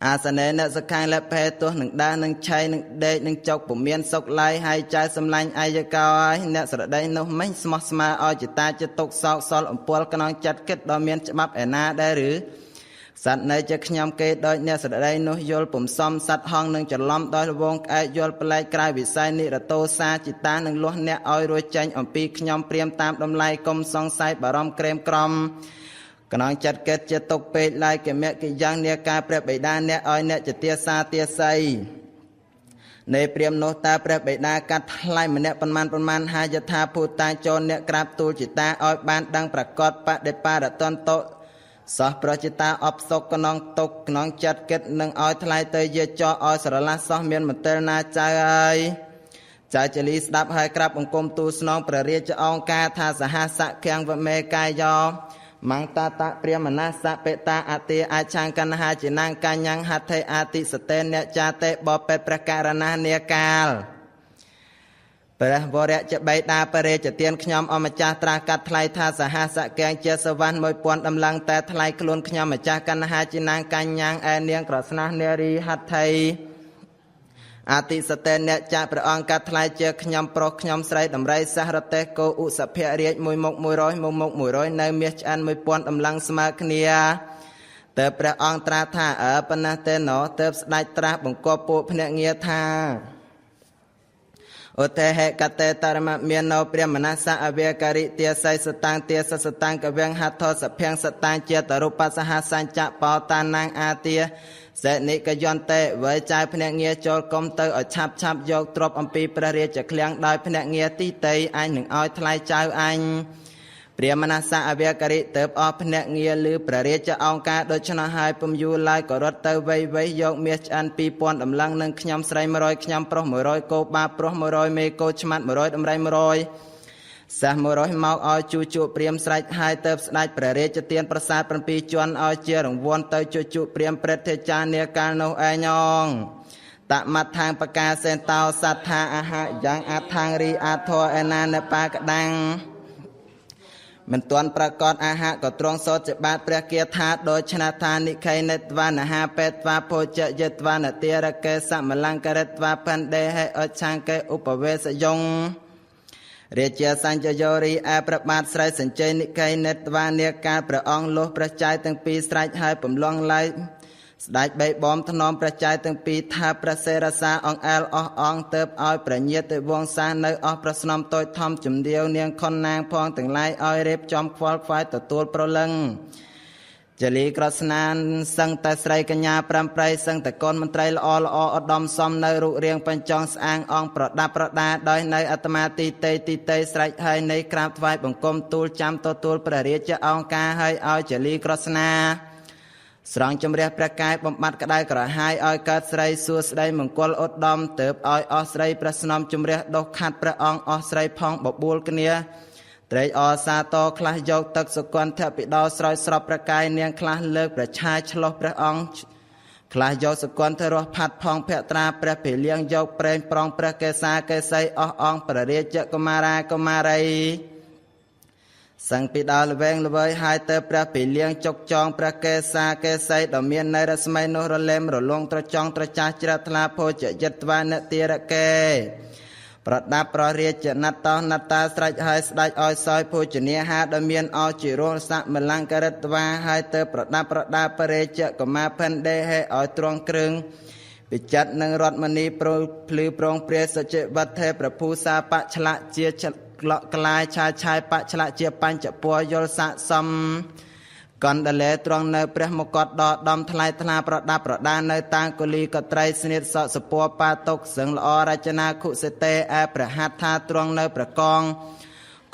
អាសនេអ្នកសខាងលភេទោះនឹងដើរនឹងឆៃនឹងដេកនឹងចុកពុំមានសុខឡើយហើយចៅសម្លាញ់អាយកោហើយអ្នកស្រដីនោះមិនស្មោះស្ម័គ្រឲ្យចិត្តចិត្តទុកសោកសល់អំពលក្នុងចិត្តគិតដ៏មានច្បាប់ឯណាដែរឬសត្វនៅជាខ្ញុំគេដោយអ្នកស្រដីនោះយល់ពុំសមសត្វហងនឹងច្រឡំដោយរវងក្អែកយល់ប្លែកក្រៅវិស័យនិរតោសាចិត្តតានឹងលាស់អ្នកឲ្យរួចចេញអំពីខ្ញុំព្រាមតាមដំឡៃកុំសង្ស័យបារម្ភក្រែមក្រំក្នុងចិត្តកិតជាទុកពេកឡាយកិមៈកិយ៉ាងនាការព្រះបិតាអ្នកឲ្យអ្នកចទាសាទាស័យនៃព្រាមនោះតាព្រះបិតាកាត់ថ្លៃម្នាក់ប៉ុន្មានហាយថាភូតាចូលអ្នកក្រាបទូលចិត្តតាឲ្យបានដឹងប្រកបបដិបារតន្តោសោះប្រចិត្តតាអបសុកក្នុងទុកក្នុងចិត្តកិតនឹងឲ្យថ្លៃទៅយាចោឲ្យស្រឡះសោះមានមន្ទិលណាចៅហើយចៅចលីស្ដាប់ហើយក្រាបអង្គមទូលស្នងព្រះរាជអង្គការថាសហសៈខាំងវមេកាយយោមង្តាតព្រាមណាសបេតាអតិអាឆាងកណ្ហាជានាងកញ្ញាងហត្ថេអតិសតេអ្នកចាតេបបេព្រះករណានាកាលព្រះវរៈជាបេតាបរិជទានខ្ញុំអម្ចាស់ត្រាស់កាត់ថ្លៃថាសហសកែងជាសវណ្ណ 1000 ដំឡឹងតែថ្លៃខ្លួនខ្ញុំម្ចាស់កណ្ហាជានាងកញ្ញាងឯនាងក្រស្នានារីហត្ថេអតិសតេអ្នកចាក់ព្រះអង្គកាត់ថ្លៃជាខ្ញុំប្រុសខ្ញុំស្រីដំរីសះរតេគោឧសភៈរាជមួយមុខ100មួយមុខ100នៅមាសឆ្អិន 1000 ដំឡឹងស្មើគ្នាតើព្រះអង្គត្រាស់ថាប៉ុណ្ណេះទេណោទើបស្ដេចត្រាស់បង្គាប់ពួកភ្នាក់ងារថាឧទេហេកតេតរមមាននៅព្រះមនស្សអវេការិទាស័យសតាំងទាសតាំងកវៀងហត្ថសភៀងសតាំងជាតរូបសហសញ្ចៈបោតានាងអាទាសេនិកយន្តេវេចៅភ្នាក់ងារចូលកុំទៅឲ្យឆាប់យកទ្រព្យអំពីព្រះរាជឃ្លាំងដោយភ្នាក់ងារទីតីអញនឹងឲ្យថ្លៃចៅអញព្រះមនស្សអវេការិទៅអស់ភ្នាក់ងារឬព្រះរាជអង្គការដូច្នោះហើយពុំយូរឡើយក៏រត់ទៅវៃយកមាសឆ្អិន 2000 ដំឡឹងនឹងខ្ញុំស្រី100ខ្ញុំប្រុស100គោបាប្រុស100មេគោឆ្មាត់100ដំរី100សះ100មកឲ្យជួព្រាមស្រេចហើយទៅស្ដេចព្រះរាជទានប្រាសាទ7ជាន់ឲ្យជារង្វាន់ទៅជួព្រាមព្រឹទ្ធាចារ្យនាកាលនោះឯងងតមត្ថាងបកាសេនតោសត្ថាអាហាយ៉ាងអថាងរីអាធរឯណានបាកដាំងមិនទាន់ប្រកាសអាហាក៏ទ្រង់សោតជាបាតព្រះគាថាដោយឆ្នាថានិខេនិតវណ្ណហាបេតវាភោជយិតវណ្ណទារកេសមលង្ករតវាបណ្ដេហេអច្ឆាងកេឧបវេសយងរាជាសញ្ញយោរីឯប្របាទស្រីសញ្ជ័យនិខេនិតវណ្ណកាលព្រះអង្គលុះព្រះចៅទាំងពីរស្រេចហើយពំលងឡើយស្ដេចបេបំថ្នមព្រះចៅទាំងពីរថាព្រះសេរសាអង្គអែលអស់អង្គទៅឲ្យប្រញាតិវង្សានៅអស់ប្រស្នំតូចធំជំទាវនាងខុនណាងផងទាំងឡាយឲ្យរៀបចំខ្វល់ខ្វាយទទួលប្រលឹងចលីក្រស្នានសឹងតែស្រីកញ្ញាប្រាំប្រៃសឹងតែកូនមន្ត្រីល្អឧត្តមសមនៅរូបរាងបញ្ចង់ស្អាងអង្គប្រដាប់ប្រដាដោយនៅអាត្មាទីតីស្រេចហើយនៃក្រាបថ្វាយបង្គំទូលចាំទទួលព្រះរាជអង្គការហើយឲ្យចលីក្រស្នាស្រង់ជំរះព្រះកាយបំបត្តិក្តៅក្រហាយឲ្យកើតស្រីសួស្តីមង្គលឧត្តមទៅឲ្យអស់ស្រីព្រះស្នំជំរះដុសខាត់ព្រះអង្គអស់ស្រីផងបបួលគ្នាត្រេកអរសាទរខ្លះយកទឹកសុគន្ធពិដោស្រោចស្រពព្រះកាយនាងខ្លះលើកប្រឆាយឆ្លោះព្រះអង្គខ្លះយកសុគន្ធរស់ផាត់ផងភក្ត្រាព្រះភិលៀងយកប្រេងប្រងព្រះកេសាកេសីអស់អង្គព្រះរាជកុមារាកុមារីសង្ឃពីដល់ល្វែងល្វើយហើយទៅព្រះភិលៀងចុកចងព្រះកេសាកេសីដ៏មាននៅរស្មីនោះរលែមរលងត្រចង់ត្រចាស់ជ្រះថ្លាភោជយិតវណ្ណទារកេប្រដាប់ព្រះរាជណត្តណត្តាស្រេចហើយស្ដេចឲ្យសោយភោជនាហារដ៏មានអជារងសមលង្ករតវាហើយទៅប្រដាប់ប្រដាព្រះរាជកុមារផិនដេហេឲ្យទ្រង់គ្រឿងពិចិត្រនឹងរតមនីព្រលភ្លឺប្រងព្រះសច្ចវត្ថេប្រភូសាបឆ្លាក់ជាក្លក់ក្លាយឆាយបឆ្លាក់ជាបញ្ចពរយល់ស័កសមកណ្ដលេត្រង់នៅព្រះមកតដដំថ្លៃថ្លាប្រដាប់ប្រដានៅតាំងកូលីកត្រីស្នៀតសក់សពរបាតុកសឹងល្អរចនាខុសិតេឯព្រះហត្ថាត្រង់នៅព្រះកង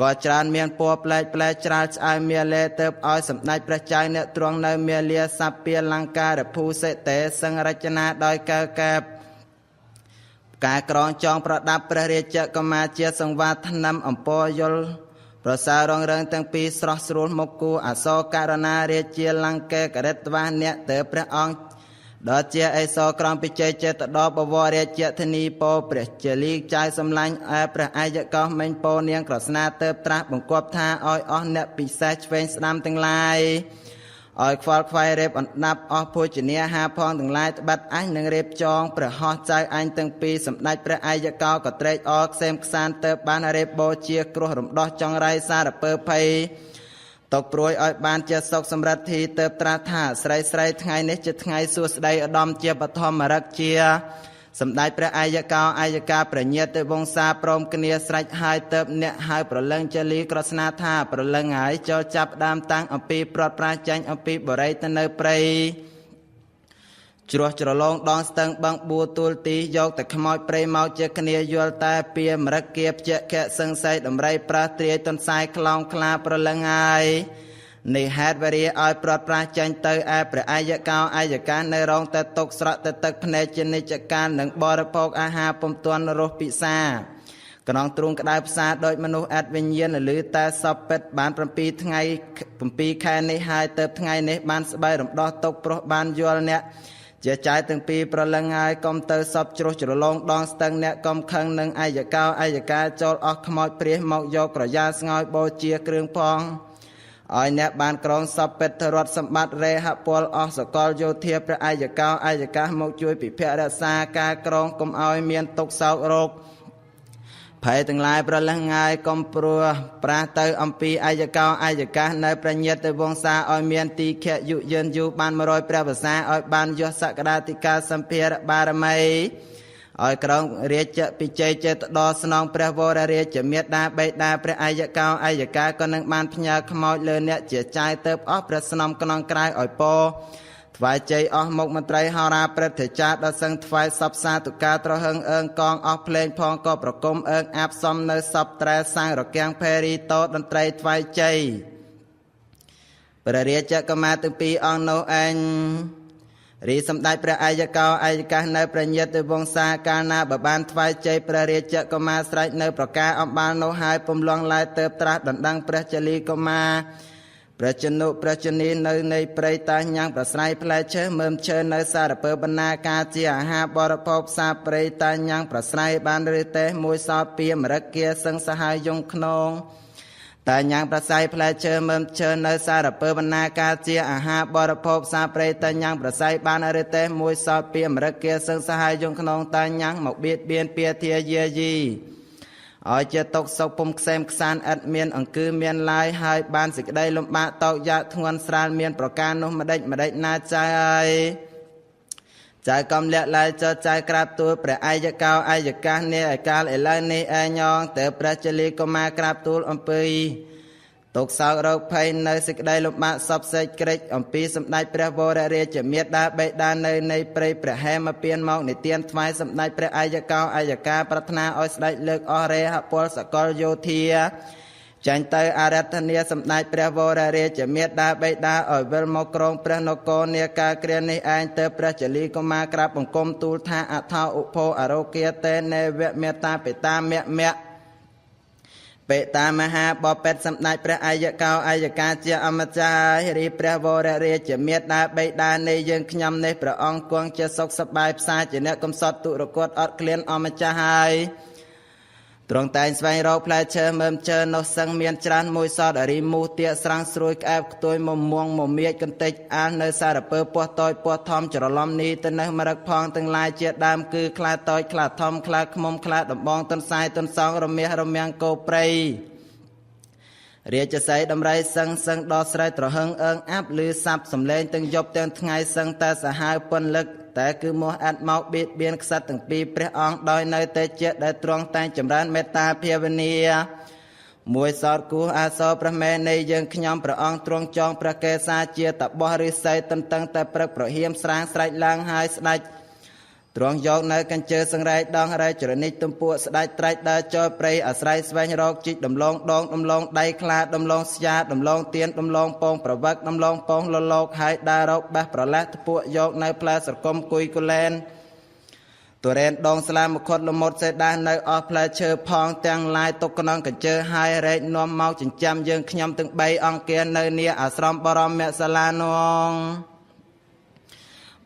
ក៏ច្រើនមានពណ៌ប្លែកច្រាលឆ្អើមាលេទៅឲ្យសម្ដេចព្រះចៅអ្នកត្រង់នៅមាលាសពាលង្ការភូសិតេសឹងរចនាដោយកែកែបការក្រងចងប្រដាប់ព្រះរាជកុមារជាសង្វាតថ្នាំអំពរយល់ប្រសើររងរឿងទាំងពីរស្រស់ស្រួលមកគូអសោករណារាជាលង្កេករិតវាអ្នកទៅព្រះអង្គ đó chia ai so krong bị chơi chơi tọt đó bờ vò để chia thani po bể chơi li trái sầm lanh ai bể aiจะก็mình po niangกรสนาเติบตราบังกอบท่าอ้อยอ้อเนี่ยปีแซชเวนสนามตั้งลายอ้อยควอลควายเร็บอันนับอ้อพูจีเนียหาพองตั้งลายบัดไอ้หนึ่งเร็บจองประหอใจไอ้ตั้งปีสำนักพระไอ้จะก็กระเตยออกเซมสานเติบบ้านเร็บโบเชียกรัวรมดอจองไรซาระเปิดภัยตกปรวยอ้อยบานเจสกสำรัดทีเติบตราท่าใส่ใส่ไงเนจไงสู้ใดอดอมเจียปทอมมารักเจียสำได้พระอายกาอายกาประเนียตวงศาพรมกเนียสไรหายเติบเนหายประเลงเจลีกรสนาท่าประเลงหายเจ้าจับดามตั้งอปีปลอดปราจันอปีบริตเนเปรจรวดจรลงดองสตังบังบัวตูลตียกแต่ขมอยเปรย์เมาเจคเนียยัวตาเปียมรักเกียบเจแค่สังไซดมไรปราเตรียต้นสายคลองคลาประเลงหายในแฮดวารีออยปลอดปราจันเตออาประอายกาอายการในรองแต่ตกสระแต่ตึกพเนจนิจการหนึ่งบริโภคอาหารปมตัวนรกปิซากนองตรุงกระไดภาษาโดยมนุษย์แอดวิญญาณหรือแต่สอบเป็ดบานประปีทั้งไงประปีแค่ในหายเติบทั้งไงในบานสบายรำดอตกโปรบานยัวเนี่ยเจ้าใจตั้งปีประลังไงกอมเตอสอบจรุจรลงดองสตังเนี่ยกอมคังหนึ่งอายกาอายกาโจลออกขมอยเปรี้ยหมอกโยกระยาสงอยโบเจียเครื่องพองอ้อยเนี่ยบานกรองสอบเป็ดรถสมบัติเรหะปอลอสกอลโยเทียพระอายกาอายกาหมกช่วยปิเพรสาการกรองกลมอ้อยเมียนตกเสาโรคภัยตั้งหลายประลังไงกอมปลัวปราเตออัมปีอายกาอายกาในประเนียตวงศาอ้อยเมียนตีแค่ยุเยินอยู่บานมารอยพระภาษาอ้อยบานยศกดาติกาสัมเพียรบารมัยอ้อยกรองเรียจะปิเจเจตดอสนองพระวรเรียจะเมียดาใบดาพระอายกาอายกาก็นังบานพญาขมอยเลยเนี่ยเจียใจเติบออกพระสนองกนองกลายอ้อยโปถวายใจออกมกมันไตรหาราประเทศาดสังถวายสับสาตุกาตรหงเอิงกองออกเพลงพองก็ประกมเอิงอาบซอมเนสับแตรสร้างระแกงเพรีโตดนตรีถวายใจประเรียจะก็มาตึงปีอองโนเองรีสำได้พระอายกาอายกาในประเนียตวงศาการนาบบานถวายใจประเรียจะก็มาสไลในประกาอบบานโนหายปมลวงลายเติบตราดังพระเจลีก็มาประชนุประชนีในปริตายังประสายพลายเชเมื่อเชิญในสารเปิดบรรณาการเจียหาบริโภคสาปริตายังประสายบานฤเตมวยสอบเปียมรักเกียสังสหายงขนงแต่ยังประสายพลายเชเมื่อเชิญในสารเปิดบรรณาการเจียหาบริโภคสาปริตายังประสายบานฤเตมวยสอบเปียมรักเกียสังสหายงขนงแต่ยังหมกเบียดเบียนเปียเทียเยยีอ้อยจะตกศกปุ่มเซมสานอัดเมียนอังคือเมียนลายหายบานสิกได้ลมบะตอกยาทวนสารเมียนประการนุมาได้นาใจใจกำเละลายจะใจกราบตัวพระอายกาอายกาเนี่ยกาลเอลายนี่อายองแต่พระเจลีก็มากราบตัวอัมพีตกสาวเราภายในสิกได้ลมบะสอบเสกเกรกอัมพีสำได้พระวรเรจะเมียดาใบดานในเปรย์พระแหมาเปลี่ยนมองในเตียนทวายสำได้พระอายกาอายกาปรารถนาอ้อยสได้เลิกอเรหปอลสกอลโยเทียจันเตออารัตเนียสำได้พระวรเรจะเมียดาใบดาอ้อยเวลมกรองพระนกเนียกาเกรียนในอันเตอพระเจลีก็มากราบบังคมตูลธาอัฐาอุโภอโรเกียเตในเวเมตาเปตาเมะเปตามหาบอเป็ดสำนักพระอายกาอายกาเจียอมจารีพระวรเรจะเมียดาใบดาในยังขยำในพระองค์กวงจะสกสบายภาษาจะเนกมสดตุรกฏอดเคลียนอมจาหายตรงแต่งสวายเราพลายเชอเมื่อเจอนกสังเมียนจานมวยสอดอริมูเตียสรังสรวยแอบตัวมม่วงมเมียกันติดอ่านในสารเปอปวดต่อยปวดทอมจรลอมนี้ต้นในมรักพองตั้งลายเจียดามคือคลาต่อยคลาทอมคลาขมมคลาดบองต้นสายต้นสองรเมียงโกเปรยเรียจะใส่ดำไรสังดอสไรตรหงเอิงอับหรือสับสำเร็จตึงยบเตือนไงสังแต่สหายปนลึกแต่คือมัวอัดเมาเบียดเบียนกษัตริย์ตั้งปีพระองค์โดยในเตเจได้ตรองแต่งจำรันเมตตาเพียวเนียมวยสอดกูอาโซพระเมในยังขยำพระองค์ตรองจองพระเกศาเจียตบริไซตันตั้งแต่พระประเฮียมสร้างสายลางหายสไลตรองยกในกันเจอสังไรดองอะไรจรณิตตุมปัวสไลไตรดาจอยเปรย์อาศัยสวายรอกจิตดำลองดองดำลองได้คลาดำลองสยาดำลองเตียนดำลองปองประวักดำลองปองโลโลกหายดารกแบบประละปัวยกในพลาสกมกุยกุเลนตัวเรนดองสลามคดละหมดเสดาในออพลาเชอพองแตงลายตกนองกันเจอหายเรนนวมเมาจินจำยังขยำตึงใบองเกียนในเนียอาสรมบรมเมสลานอง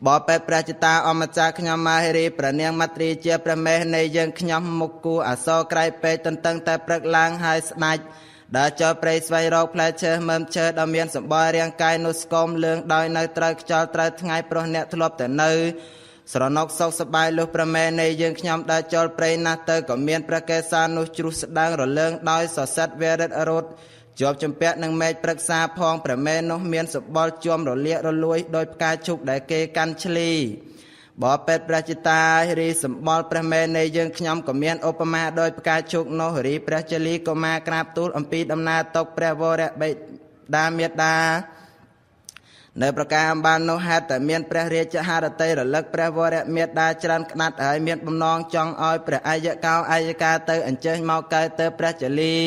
បបពេព្រះចតាអមចាខ្ញុំមាហេរីប្រនាងមត្រីជាព្រះមេនៃយើងខ្ញុំមុខគូអសរក្រៃពេកតន្ទឹងតែព្រឹកឡើងហើយស្ដាច់ដើរចូលព្រៃស្វែងរកផ្លែឈើមើមឈើដ៏មានសម្បល់រាងកាយនោះស្គមលឿងដោយនៅត្រូវខ្យល់ត្រូវថ្ងៃព្រោះអ្នកធ្លាប់តែនៅស្រណុកសុខសប្បាយលុះព្រះមេនៃយើងខ្ញុំដើរចូលព្រៃណាស់ទៅក៏មានព្រះកេសានោះជ្រុះស្ដាងរលើងដោយសសិទ្ធវេរិតរត់ជាប់ចម្ពាក់នឹងមេឃព្រឹក្សាផងព្រះមេនោះមានសម្បល់ជុំរលាករលួយដោយផ្កាឈូកដែលគេកាន់ឆ្លីបបពេតព្រះចិតារីសម្បល់ព្រះមេនៃយើងខ្ញុំក៏មានឧបមាដោយផ្កាឈូកនោះរីព្រះជលីកុមារក្រាបទូលអំពីដំណើរតុកព្រះវរៈបិតាមេតានៅប្រការអំបាននោះហេតុតែមានព្រះរាជហឫទ័យរលឹកព្រះវរៈមេតាច្រើនក្តាត់ហើយមានបំណងចង់ឲ្យព្រះអាយកោអាយកាទៅអញ្ជើញមកកើតទៅព្រះជលី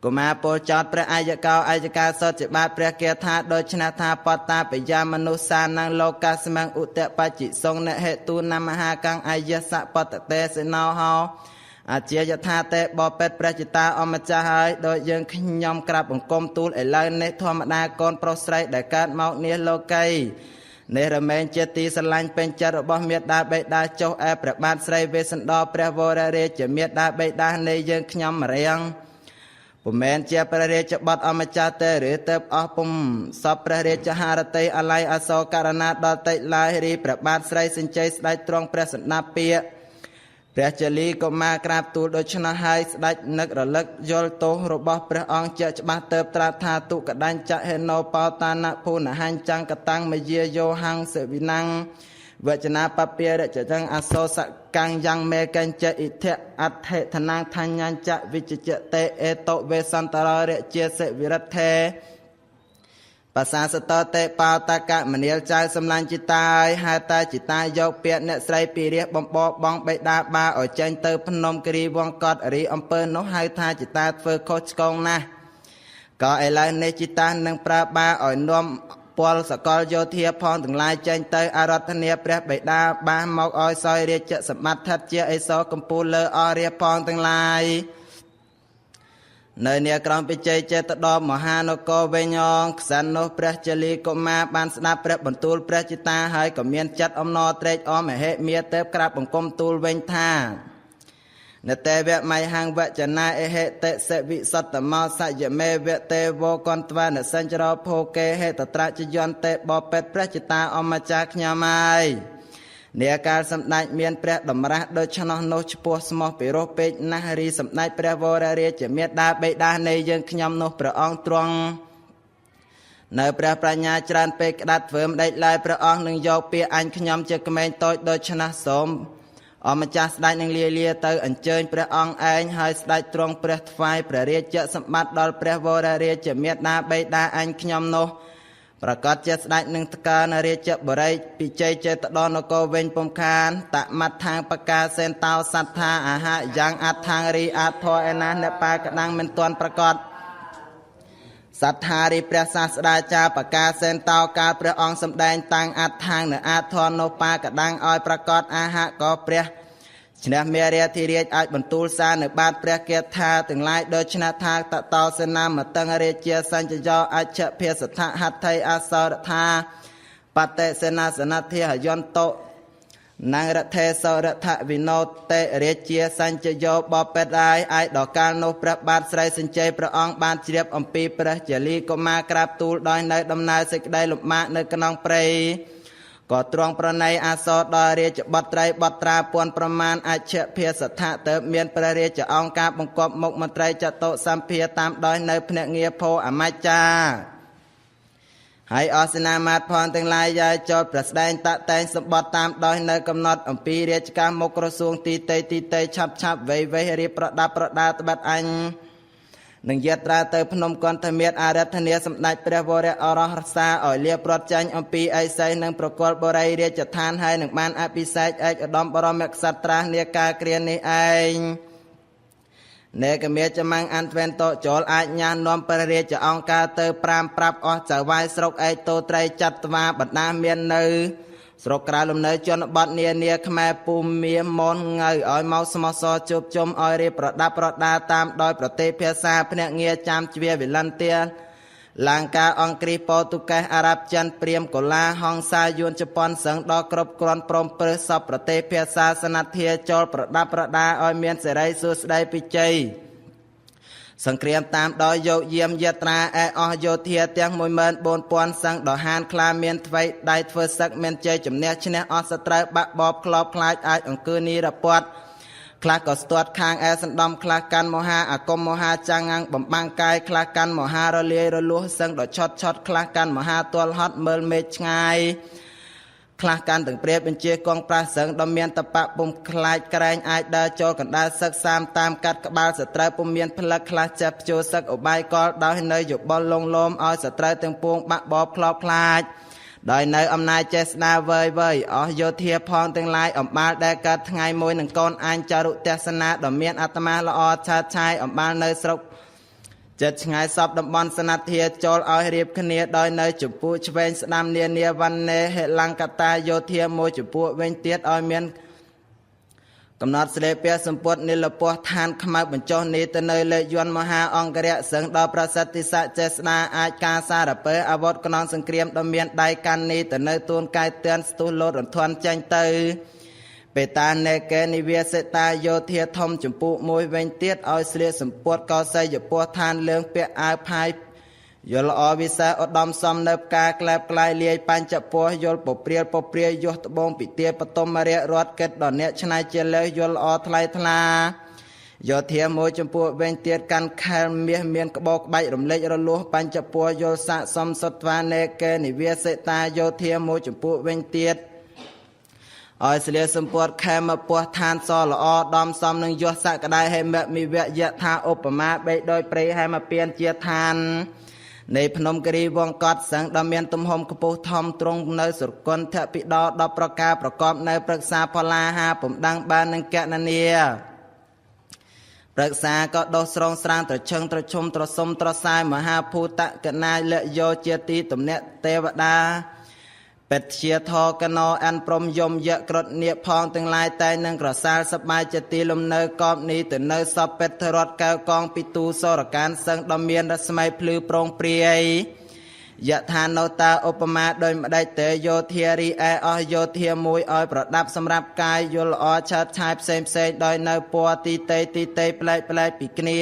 កុមារពលចោតព្រះអាយកោអាយកាសតជាបាតព្រះគាថាដោយឆ្នះថាបតាបយាមនុស្សានងលោកាស្មងឧតបច្ចិសងនហេតុនមហាកੰអាយសៈបតតេសេណោហោអាជាយថាតេបបពេតព្រះចិតាអម្ចាស់ហើយដោយយើងខ្ញុំក្រាបបង្គំទូលឥឡូវនេះធម្មតាកូនប្រុសស្រីដែលកើតមកនេះលោកីនេះរមែងជាទីស្រឡាញ់ពេញចិត្តរបស់មេដាបេដាចុះឯព្រះបាទស្រីវេស្សន្តរព្រះវររាជមេដាបេដានៃយើងខ្ញុំរៀងពុំមែនជាព្រះរាជបុត្រអម្ចាស់ទេឬទៅអស់ពុំសពព្រះរាជហឫទ័យអាល័យអសរករណាដល់តិចឡាយរីព្រះបាទស្រីសិញ្ជ័យស្ដេចទ្រង់ព្រះសណ្ដាប់ពាក្យព្រះជលីកុមារក្រាបទូលដូច្នោះហើយស្ដេចនឹករលឹកយល់ទោសរបស់ព្រះអង្គជាច្បាស់ទៅត្រាថាទុកដាញ់ចហេណោបោតានភូនហញ្ចង្កតាំងមយាយោហੰសវិណੰវចនាបពារចចង្អសោសកាំងយ៉ាងមេកញ្ចិធៈអដ្ឋិធនាងថាញ្ញញ្ចវិជ្ជតេអេតវេសន្តររជាសិវិរដ្ឋេបសាសតតេបោតកមនាលចៅសំឡាញ់ចិតាហើយហេតុតែចិតាយកពាក្យអ្នកស្រីពីរះបំបបងបេដាបាឲ្យចេញទៅភ្នំគិរីវង្កតរីអំពើនោះហៅថាចិតាធ្វើខុសឆ្គងណាស់ក៏ឥឡូវនេះចិតានឹងប្រើបាឲ្យនាំពលសកលយោធាផងទាំងឡាយចេញទៅអារាធនាព្រះបិតាបានមកឲ្យសោយរាជសម្បត្តិថិតជាអេសរកម្ពូលលើអរិយផងទាំងឡាយនៅនាក្រមបច្ច័យចេតដមហានគរវិញងខ្សាន់នោះព្រះជលីកុមារបានស្ដាប់ព្រះបន្ទូលព្រះចិតាហើយក៏មានចិត្តអំណរត្រេកអរមហិមាទៅក្រាបបង្គំទូលវិញថានតេវៈមៃហੰវចនាអេហេតិសិវិសត្តមោសយមេវៈទេវកន្ទវនសញ្ចរភោកេហេតត្រចយន្តេបពេតព្រះចិតាអម្ចាស់ខ្ញុំហើយនាកាលសម្ដេចមានព្រះតម្រាស់ដូច្នោះនោះឈ្មោះស្មោះពីរោះពេកណាស់រីសម្ដេចព្រះវររាជមេដាបេដានៃយើងខ្ញុំនោះព្រះអង្គទ្រង់នៅព្រះបញ្ញាច្រើនពេកក្តាត់ធ្វើម្ដេចឡើយព្រះអង្គនឹងយកពាក្យអញខ្ញុំជាក្មេងតូចដូច្នោះសូមអម្ចាស់ស្ដេចនឹងលាទៅអញ្ជើញព្រះអង្គឯងហើយស្ដេចទ្រង់ព្រះថ្វាយព្រះរាជសម្បត្តិដល់ព្រះវររាជមេដាបេដាអញខ្ញុំនោះប្រកាសជាស្ដេចនឹងថ្កើនរាជបរិយពិជ័យចេតដនគរវិញពុំខានតមត្ថាងបកាសេនតោសត្ថាអាហាយ៉ាងអត្ថាងរីអធរឯណាអ្នកប៉ាកដាំងមិនទាន់ប្រកាសសត្ថារីព្រះសាស្តាចារបកាសេនតោកាលព្រះអង្គសម្ដែងតាំងអត្ថាងនៅអធរនោះប៉ាកដាំងឲ្យប្រកាសអាហាក៏ព្រះឈ្នះមេរាធិរាជអាចបន្ទូលសារនៅបាតព្រះគាថាទាំងឡាយដោយឆ្នះថាតតោសេនាមតង្រាជាសញ្ញយោអច្ឆភាសថហត្ថីអសរថាបតិសេនាសនធិហយន្តោនងរថេសរដ្ឋវិណោតេរាជាសញ្ញយោបបេតរាយឯដល់កាលនោះព្រះបាទស្រីសញ្ជ័យព្រះអង្គបានជ្រាបអំពីព្រះជលីកុមារក្រាបទូលដោយនៅដំណើរសេចក្តីលំបាកនៅក្នុងព្រៃក៏ទ្រង់ប្រណីអាសរដល់រាជបុត្រីបុត្រាពាន់ប្រមាណអច្ឆភាសថៈទៅមានព្រះរាជអង្គការបង្គាប់មុខមន្ត្រីចតុសម្ភារតាមដោយនៅភ្នាក់ងារភោអមច្ចាហើយអសេនាមាត្យផងទាំងឡាយយាយចូលប្រស្ដែងតាក់តែងសម្បត្តិតាមដោយនៅកំណត់អំពីរាជការមុខក្រសួងទីតីឆាប់វៃរៀបប្រដាប់ប្រដាត្បិតអញនឹងយាត្រាទៅភ្នំកន្ធមាត្រអារាធនាសម្ដេចព្រះវរៈអរហសាឲ្យលាប្រត់ចាញ់អំពីអេសីនឹងប្រគល់បរិយរាជឋានហើយនឹងបានអភិសេកឯកឧត្តមបរមក្សត្រានាការគ្រានេះឯងនេកមេចមੰអន្តវេនតចូលអាចញាននាំព្រះរាជអង្គការទៅប្រាំប្រាប់អស់ចៅវាយស្រុកឯកតោត្រីចត្វាបណ្ដាមាននៅស្រុកក្រៅលំនៅជនបទនានាខ្មែរភូមិមនងៅឲ្យមកស្មោះសរជួបជុំឲ្យរៀបប្រដាប់ប្រដាតាមដោយប្រទេសភាសាភ្នាក់ងារចាំជ្វាវិលន្ទា ឡាងការអង់គ្រីសប៉ូទុកេសអារ៉ាប់ចិនព្រាហ្មណ៍កូឡាហង្សាយួនជប៉ុនសឹងដល់គ្រប់គ្រាន់ព្រមព្រឹសសពប្រទេសភាសាសនធាចូលប្រដាប់ប្រដាឲ្យមានសេរីសួស្តីពិជ័យសង្គ្រាមតាមដោយយកយាមយាត្រាអែអស់យោធាទាំង 14000 សឹងដល់ហានខ្លាមានថ្វីដៃធ្វើសឹកមានជ័យជំនះឈ្នះអស់សត្រូវបាក់បបក្លបខ្លាចអាចអង្គើនីរពតខ្លះក៏ស្ទាត់ខាងអែសណ្ដំខ្លះកាន់មហាអាគមមហាចាំងបំបាំងកាយខ្លះកាន់មហារលាយរលួសសឹងដល់ឆត់ខ្លះកាន់មហាទល់ហត់មើលមេឃឆ្ងាយខ្លះកាន់ទាំងព្រាបបញ្ជាកងប្រាសឹងដ៏មានតបៈពុំខ្លាចក្រែងអាចដើរចូលកណ្ដាលសឹកសាមតាមកាត់ក្បាលសត្រូវពុំមានផ្លឹកខ្លះចាប់ជួសឹកអបាយកលដោយនៅយោបល់លងលោមឲ្យសត្រូវទាំងពួងបាក់បបក្លបខ្លាចដោយនៅអំណាចចេស្តាវើយអស់យោធាផងទាំងឡាយអំបាលដែលកើតថ្ងៃមួយនឹងកូនអញចារុទេសនាដ៏មានអាត្មាល្អឆាតឆាយអំបាលនៅស្រុកចិត្តឆ្ងាយសពតំបន់សនធាចូលឲ្យរៀបគ្នាដោយនៅចម្ពោះឆ្វេងស្ដាំនានាវណ្ណេហេលង្កតាយោធាមួយចម្ពោះវិញទៀតឲ្យមានកំណត់ស្លេពសម្ពុតនិលពស់ឋានខ្មៅបញ្ចុះនេះទៅនៅលេខយន្តមហាអង្គរៈសឹងដល់ប្រសិទ្ធិស័កចេស្តាអាចការសារពើអវតខ្នងសង្គ្រាមដ៏មានដៃកាន់នេះទៅនៅទួនកាយទឿនស្ទុះលោតរន្ធន់ចាញ់ទៅបេតានេកេនិវាសិតាយោធាធំចម្ពោះមួយវិញទៀតឲ្យស្លៀកសម្ពុតកោស័យយពស់ឋានលើងពាក់អាវផាយយល់ល្អវិសាឧត្តមសំនៅផ្កាក្លែបក្លាយលាយបញ្ចពោះយល់ពព្រាយយោត្បូងពិទាបតុមរៈរត់កិតដល់អ្នកឆ្នៃជាលើយល់ល្អថ្លៃថ្លាយោធាមួយចម្ពោះវិញទៀតកាន់ខែលមាសមានក្បោក្បាច់រំលេចរលួសបញ្ចពោះយល់ស័កសំសុទ្វានេកេនិវាសិតាយោធាមួយចម្ពោះវិញទៀតឲ្យស្លៀកសម្ពុតខែមពោះឋានសល្អដំសំនឹងយោសក្តាយហេមមិវយៈថាឧបមាបីដោយព្រៃហេមពៀនជាឋាននៃភ្នំគិរីវងកត់សឹងដ៏មានទំហំខ្ពស់ធំទ្រង់នៅស្រគន្ធពិដោ10ប្រការប្រកបនៅព្រឹក្សាផលាហាពំដាំងបាននឹងកណនីព្រឹក្សាក៏ដោះស្រងស្រាងត្រឈឹងត្រឈុំត្រសុំត្រសាយមហាភូតកណាយលយោជាទីទំនាក់ទេវតាពេទ្យាធកណោអានព្រមយមយៈក្រត់នៀផងទាំងឡាយតែនឹងក្រសាលសបាយជាទីលំនៅកបនេះទៅនៅសពពេទ្យរតកៅកងពីទូសរកានសឹងដ៏មានរស្មីភ្លឺប្រងព្រាយយថានោតាឧបមាដោយម្ដេចតេយោធារីអែអស់យោធាមួយឲ្យប្រដាប់សម្រាប់កាយយល់ល្អឆើតឆាយផ្សេងដោយនៅពណ៌ទីតេប្លែកពីគ្នា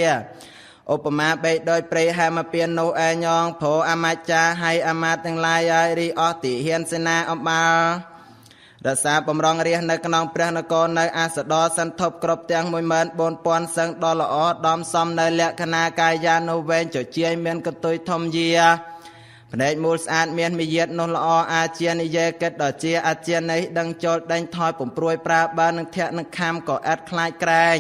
ឧបមាបីដោយព្រៃហេមពៀននោះឯញងព្រោះអមាចាហើយអាមាទាំងឡាយហើយរីអស់ទីហ៊ានសេនាអំបាលរសាបំរងរាជនៅក្នុងព្រះនគរនៅអាសដរសន្ធប់គ្រប់ទាំង 14000 សឹងដល់ល្អដំសំនៅលក្ខណៈកាយានុវែងចជាយមានកតុយធំយាភ្នែកមូលស្អាតមានមាយាទនោះល្អអាជានិយាយកិតដល់ជាអាជានេះដឹងចូលដេញថយពំព្រួយប្រើបាននឹងធាក់នឹងខំក៏អត់ខ្លាចក្រែង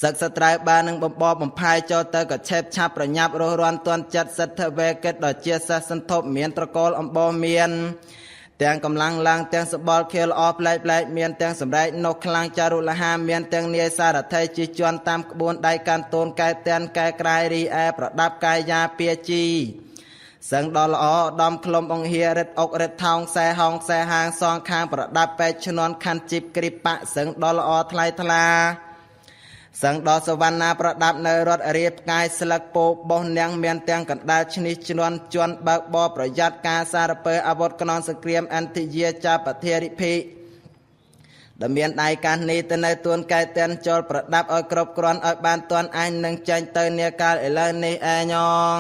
សឹកសត្រូវបាននឹងបំបបបំផាយចូលទៅក៏ឆេបឆាប់ប្រញាប់រស់រាន់ទាន់ចិត្តសិទ្ធិវេកិតដល់ជាសសន្ធប់មានត្រកូលអំបោះមានទាំងកម្លាំងឡើងទាំងសបល់ខៀលល្អប្លែកមានទាំងសម្រែកនោះខ្លាំងចារុលហាមានទាំងនាយសារថីជាជន់តាមក្បួនដៃកាន់តូនកែតែនកែក្រៃរីអែប្រដាប់កាយាពាជីសឹងដល់ល្អដំក្លុំអង្គារិតអុករិតថោងខ្សែហងខ្សែហាងសងខាងប្រដាប់ពេជ្រឈ្នន់ខណ្ឌជីបគ្រីបៈសឹងដល់ល្អថ្លៃថ្លាសឹងដល់សវណ្ណាប្រដាប់នៅរត់រៀបផ្កាយស្លឹកពោបោះនាងមានទាំងកណ្ដាលឈ្នេះឈ្នន់ជន់បើកបប្រយ័ត្នការសារពើអវុធខ្នងសង្គ្រាមអន្តិយាចាបធារិភិដែលមានដៃកាសនេះទៅនៅទួនកែតែនចូលប្រដាប់ឲ្យគ្រប់គ្រាន់ឲ្យបានទាន់អញនឹងចាញ់ទៅនាកាលឥឡូវនេះឯញង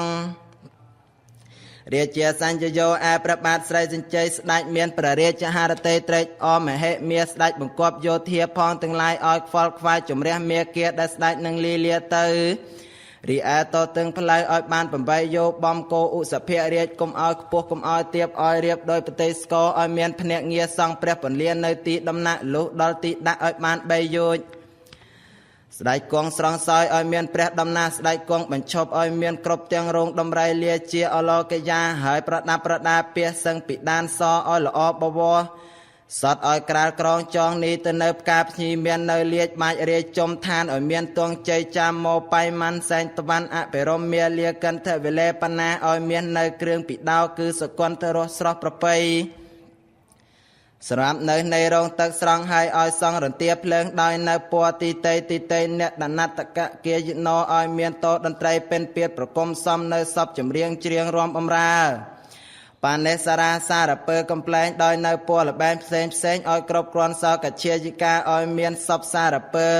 រាជាសញ្ញយោឯព្រះបាទស្រីសញ្ជ័យស្ដេចមានព្រះរាជហារតីត្រេកអមហេមាស្ដេចបង្គាប់យោធាផងទាំងឡាយឲ្យខ្វល់ខ្វាយជំរះមាគាដែលស្ដេចនឹងលីលាទៅរីឯតទឹងផ្លូវឲ្យបាន8យោបំគោឧសភៈរាជគុំឲ្យខ្ពស់គុំឲ្យទៀបឲ្យរៀបដោយប្រទេសស្គរឲ្យមានភ្នាក់ងារសង់ព្រះពន្លាននៅទីដំណាក់លុះដល់ទីដាក់ឲ្យបាន3យោជស្ដេចគង់ស្រង់សោយឲ្យមានព្រះដំណាស្ដេចគង់បញ្ឈប់ឲ្យមានគ្រប់ទាំងរោងដំរីលាជាអលោកយាហើយប្រដាប់ប្រដាពាសសឹងពីដានសឲ្យល្អបវរសតឲ្យក្រាលក្រងចងនេះទៅនៅផ្កាភ្ញីមាននៅលាជបាច់រាជជុំឋានឲ្យមានទងជ័យចាំមកបៃម៉ាន់សែងតវ៉ាន់អភិរមមាលាកន្ធវិលេបណាឲ្យមាននៅគ្រឿងពីដោគឺសកន្តរស់ស្រស់ប្រពៃ សម្រាប់នៅនៃរោងទឹកស្រង់ហើយឲ្យសង់រន្ទាភ្លើងដោយនៅពណ៌ទីតីអ្នកដណត្តកគាយណោឲ្យមានតោតន្ត្រីពេនពៀតប្រគំសំនៅសពចម្រៀងច្រៀងរាំបំរើបានេសារាសារពើកំប្លែងដោយនៅពណ៌លបែងផ្សេងឲ្យគ្រប់គ្រាន់សកជាយិកាឲ្យមានសពសារពើ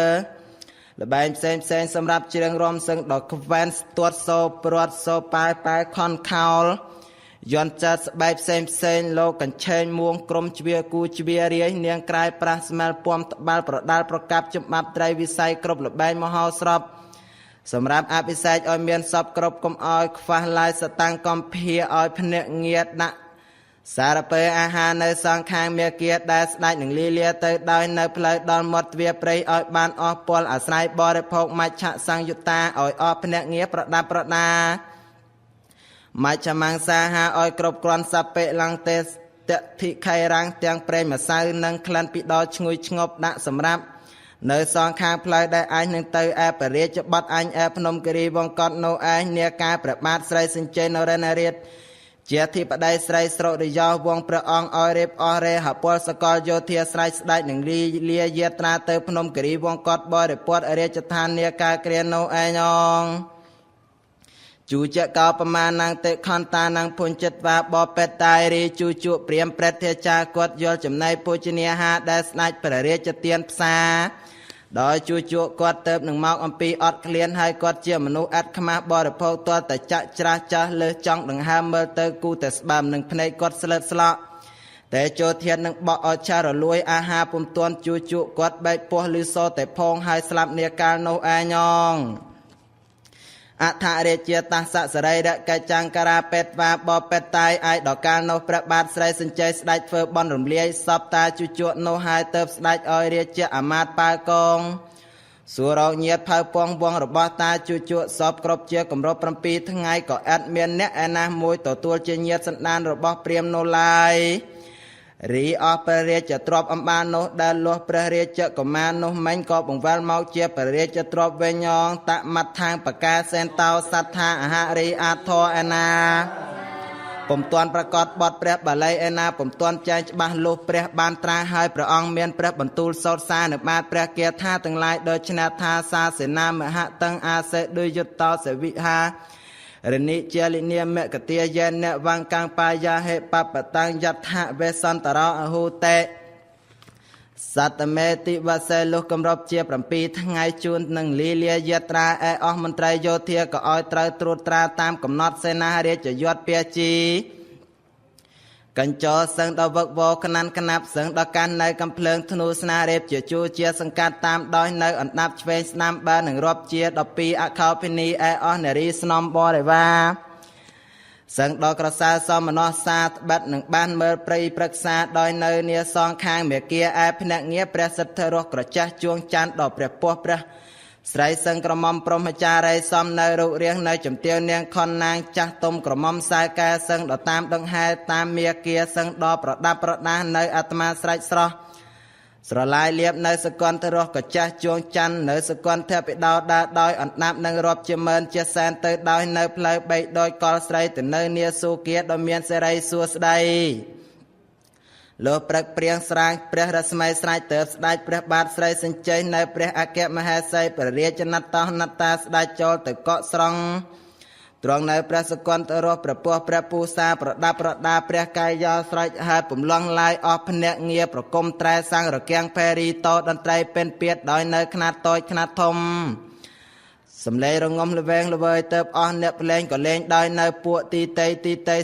លបែងផ្សេងសម្រាប់ច្រៀងរាំសឹងដល់ក្វែនស្ទាត់សូព្រាត់សូប៉ែខនខោលយន្តចាត់ស្បែកផ្សេងលោកកញ្ឆេងមួងក្រុមជ្វាគូជ្វារាយនាងក្រែយប្រាស់ស្មែលពំត្បាល់ប្រដាល់ប្រកាប់ចំបាប់ត្រីវិស័យគ្រប់លបែងមហោស្រពសម្រាប់អភិសេកឲ្យមានសពគ្រប់កុំឲ្យខ្វះឡាយសតាំងកំភាឲ្យភ្នាក់ងារដាក់សារពើអាហារនៅសងខាងមេគាដែលស្ដេចនឹងលីលាទៅដោយនៅផ្លូវដល់មាត់ទ្វារព្រៃឲ្យបានអស់ពលអាស្រ័យបរិភោគមច្ឆសង្យុត្តាឲ្យអស់ភ្នាក់ងារប្រដាប់ប្រដាមជ្ឈមង្សាហាឲ្យគ្រប់គ្រាន់សពេលង្ទេសតភិខៃរាំងទាំងប្រេងម្សៅនិងក្លិនពីដល់ឈ្ងុយឈ្ងប់ដាក់សម្រាប់នៅសងខាងផ្លូវដែលអញនឹងទៅឯបរិយាប័តអញឯភ្នំគិរីវង្កត់នោះឯងនាការព្រះបាទស្រីសញ្ជ័យនរណរាជជាអធិបតីស្រីស្រុរិយោវងព្រះអង្គឲ្យរៀបអស់រេហពលសកលយោធាស្រេចស្ដេចនឹងលីលាយាត្រាទៅភ្នំគិរីវង្កត់បរិពតរាជដ្ឋាននាការគ្រានោះឯងងជូចកោប្រមាណនាងតិខន្តានាងពុញ្ចិតវាបបេតតាយរីជូជក់ព្រាមព្រេតធាចាគាត់យល់ចំណែកពូជនីហាដែលស្ដេចព្រះរាជទានផ្សាដោយជូជក់គាត់ទៅនឹងមកអំពីអត់ក្លៀនហើយគាត់ជាមនុស្សអត់ខ្មាស់បរិភោគទាល់តែចាក់ច្រាស់ចាស់លើចង់ដង្ហើមមើលទៅគូតែស្បើមនឹងភ្នែកគាត់ស្លើតស្លក់តែចូលធាននឹងបក់អចារលួយអាហារពុំទាន់ជូជក់គាត់បែកពោះលឺសតែផងហើយស្លាប់នាកាលនោះឯងងអថរាជាតាសសរីរកច្ចង្ការាពេតវាបបេតតាយឯដល់កាលនោះព្រះបាទស្រីសញ្ជ័យស្ដេចធ្វើបន់រំលាយសពតាជូជក់នោះហើយទៅស្ដេចឲ្យរាជាអាមាត្យប៉ាកងសួររកញាតផៅពងវងរបស់តាជូជក់សពគ្រប់ជាគម្រប់7ថ្ងៃក៏អត់មានអ្នកឯណាមួយទទួលជាញាតសន្តានរបស់ព្រាហ្មណ៍នោះឡើយរីអស់ព្រះរាជទ្រព្យអំបាននោះដែលលោះព្រះរាជកុមារនោះមិញក៏បង្វិលមកជាព្រះរាជទ្រព្យវិញញងតមត្ថាងបកាសេនតោសត្ថាអហរីអាធរឯណាពុំទាន់ប្រកាសបទព្រះបាលីឯណាពុំទាន់ចែងច្បាស់លុះព្រះបានត្រាស់ហើយព្រះអង្គមានព្រះបន្ទូលសោតសារនៅបាតព្រះគាថាទាំងឡាយដោយឆ្នះថាសាសេនាមហតੰអាសេដោយយុត្តោសវិហារនិជាលិនិមកទាយេនវង្កាំងបាយាហេបបតាំងយដ្ឋវេសន្តរោអហុតេសតមេតិវសេលុះគម្រប់ជា7ថ្ងៃជួននឹងលីលាយាត្រាឯអស់មន្ត្រីយោធាក៏ឲ្យត្រូវត្រួតត្រាតាមកំណត់សេនារាជយុទ្ធពាជីកញ្ចោសឹងដល់វឹកវរខ្នាន់ខ្នាប់សឹងដល់កាន់នៅកំភ្លើងធ្នូស្នារេបជាជួជាសង្កាត់តាមដោយនៅអណ្ដាប់ឆ្វេងស្នាមបើនឹងរាប់ជា12អខោភិនីឯអស់នារីស្នំបរិវារសឹងដល់ក្រសាសមណោះសាត្បិតនឹងបានមើលព្រៃព្រឹក្សាដោយនៅនាសងខាងមេគាឯភ្នាក់ងារព្រះសិទ្ធិរស់ក្រចាស់ជួងច័ន្ទដល់ព្រះពោះព្រះស្រីសឹងក្រមុំព្រមចារីសំនៅរូបរាងនៅជំទាវនាងខនណាងចាស់ទុំក្រមុំខ្សែកែសឹងដល់តាមដងហែតាមមេគាសឹងដល់ប្រដាប់ប្រដានៅអាត្មាស្រេចស្រស់ស្រឡាយលៀបនៅសកន្តរស់កចាស់ជួងច័ន្ទនៅសកន្តៈពិដោដាដោយអណ្ដាប់នឹងរាប់ជាម៉ឺនជាសែនទៅដោយនៅផ្លូវបីដោយកលស្រីទៅនៅនាសុគាដ៏មានសេរីសួស្ដីលោព្រឹកព្រៀងស្រាងព្រះរស្មីស្រេចទៅស្ដេចព្រះបាទស្រីសញ្ជ័យនៅព្រះអគ្គមហេសីព្រះរាជណត្តោណត្តាស្ដេចចូលទៅកក់ស្រង់ត្រង់នៅព្រះសកន្តរស់ព្រះពោះព្រះពូសាប្រដាប់ប្រដាព្រះកាយយោស្រេចហើយពំឡងឡាយអស់ភ្នាក់ងារប្រគំត្រែសាំងរគាំងផេរីតោតន្ត្រីពេនពៀតដោយនៅខ្នាតតូចខ្នាតធំសំឡេងរងំល្វែងល្វើយទៅអស់អ្នកភ្លេងក៏លេងដោយនៅពួកទីតី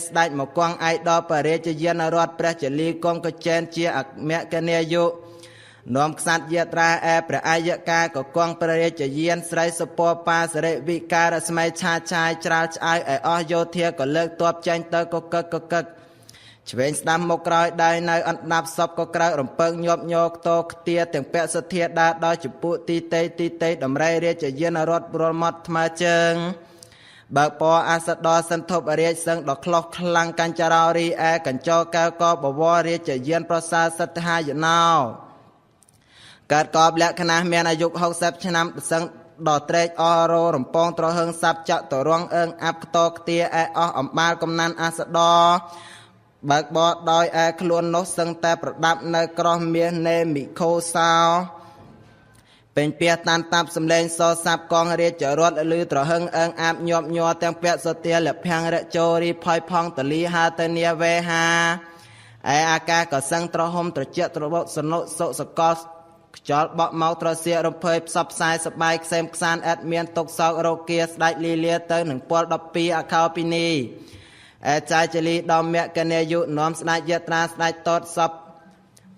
ស្ដេចមកគង់ឯកដល់បរិយាយានរដ្ឋព្រះចលីគង់កជែនជាអមគនាយុនាំខ្សាត់យាត្រាឯព្រះអាយកាក៏គង់ព្រះរាជយានស្រីសុពបាសរិវិការស្មៃឆាឆាយច្រាលឆ្អៅឯអស់យោធាក៏លើកទ័ពចេញទៅកកឹកឆ្វេងស្ដាំមកក្រោយដៃនៅអណ្ដាប់សពក៏ក្រៅរំពើងញាប់ញោខ្ទោខ្ទាទាំងពាក់សធាដាដល់ជពុទីតីដំរីរាជយានរដ្ឋប្រមត់ថ្មើរជើងបើកពអសដរសន្ធប់រាជសឹងដល់ក្លោះខ្លាំងកញ្ចរោរីឯកញ្ចោកែវក៏បវររាជយានប្រសាសទ្ធហាយណោកើតកបលក្ខណៈមានអាយុ60ឆ្នាំសឹងដល់ត្រេកអរោរំពងត្រហឹងសັບចតុរងអើងអាប់ខ្ទោខ្ទាឯអស់អំបាលកំណានអសដរ បើកបោដោយឯខ្លួននោះសឹងតែប្រដាប់នៅក្រោះមាសនេមិខូសោពេញពាតាន់តាប់សំលេងសសាប់កងរាជរត់លឺត្រហឹងអើងអាបញាប់ញ័រទាំងពាក់សទាលភាំងរជោរីផយផងតលីហាទៅនីវេហាឯអាកាសក៏សឹងត្រហុំត្រជាក់ត្របុកសនុសុសកលខ្យល់បក់មកត្រសៀករំភើយផ្សព្វផ្សាយសបាយខ្សែមខ្សានអត់មានទុកសោករោគាស្ដេចលីលាទៅនឹងពល12អខោពីនីឯចាយចលីដំមគណេយុនាំស្ដេចយត្រាស្ដេចតតសព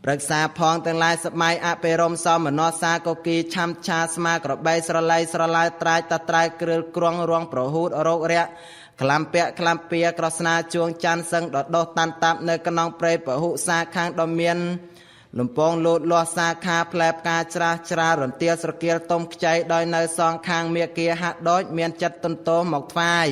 ប្រឹក្សាផងទាំងឡាយសម័យអភិរមសមនសាកុគីឆាំឆាស្មាក្របីស្រឡៃស្រឡាយត្រាយតត្រៃគ្រឿលគ្រងរងប្រហូតរោគរៈក្លាំពាក់ក្លាំពៀក្រស្នាជួងច័ន្ទសឹងដដោះតាន់តាប់នៅក្នុងព្រៃពហុសាខាងដ៏មានលំពងលូតលាស់សាខាផ្លែផ្កាច្រាស់ច្រារន្ទាស្រគៀលទុំខ្ចីដោយនៅសងខាងមេគាហាក់ដូចមានចិត្តទន្ទោមកថ្វាយ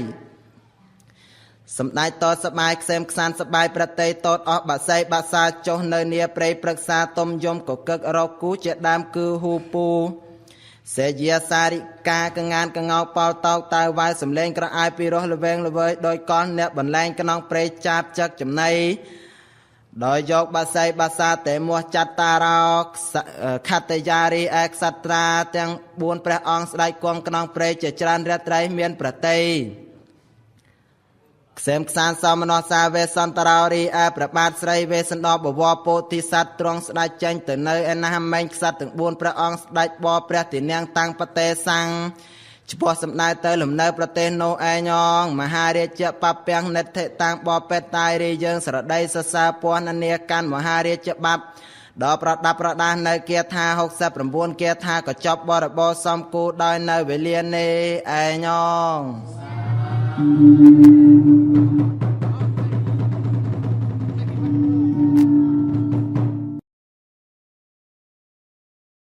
សម្ដេចតតសបាយខ្សែមខ្សានសបាយប្រតិតតអស់បាស័យបាសាចុះនៅនីព្រៃព្រឹក្សាទុំយំកកឹករកគូជាដើមគឺហ៊ូពូសេយាសារិកាកងានកងោប៉ោតោកតៅវ៉ៅសំលេងក្រអាយពីរោះល្វែងល្វើយដោយកោះអ្នកបន្លែងក្នុងព្រៃចាបចឹកចំណៃដោយយកបាស័យបាសាតេមាស់ចតារោខតយារីឯកសត្រាទាំង4ព្រះអង្គស្ដេចគង់ក្នុងព្រៃជាច្រើនរាត្រីមានប្រតិខ្សែមខ្សានសមណសាវេសន្តរោរីឯព្រះបាទស្រីវេសន្តបវរពោធិសត្វទ្រង់ស្ដេចចេញទៅនៅឯណាមេងក្សត្រទាំង4ព្រះអង្គស្ដេចបព្រះទីនាងតាំងបតេសាំងឆ្ពោះសម្ដៅទៅលំនៅប្រទេសនោះឯញងមហារាជបពាំងនិទ្ធិតាំងបពេតតាយរីយើងស្រដីសរសើរពណ៌នាកាន់មហារាជបបដល់ប្រដាប់ប្រដាស់នៅគាថា69គាថាក៏ចប់បរិបោសំគូដោយនៅវេលានេះឯញង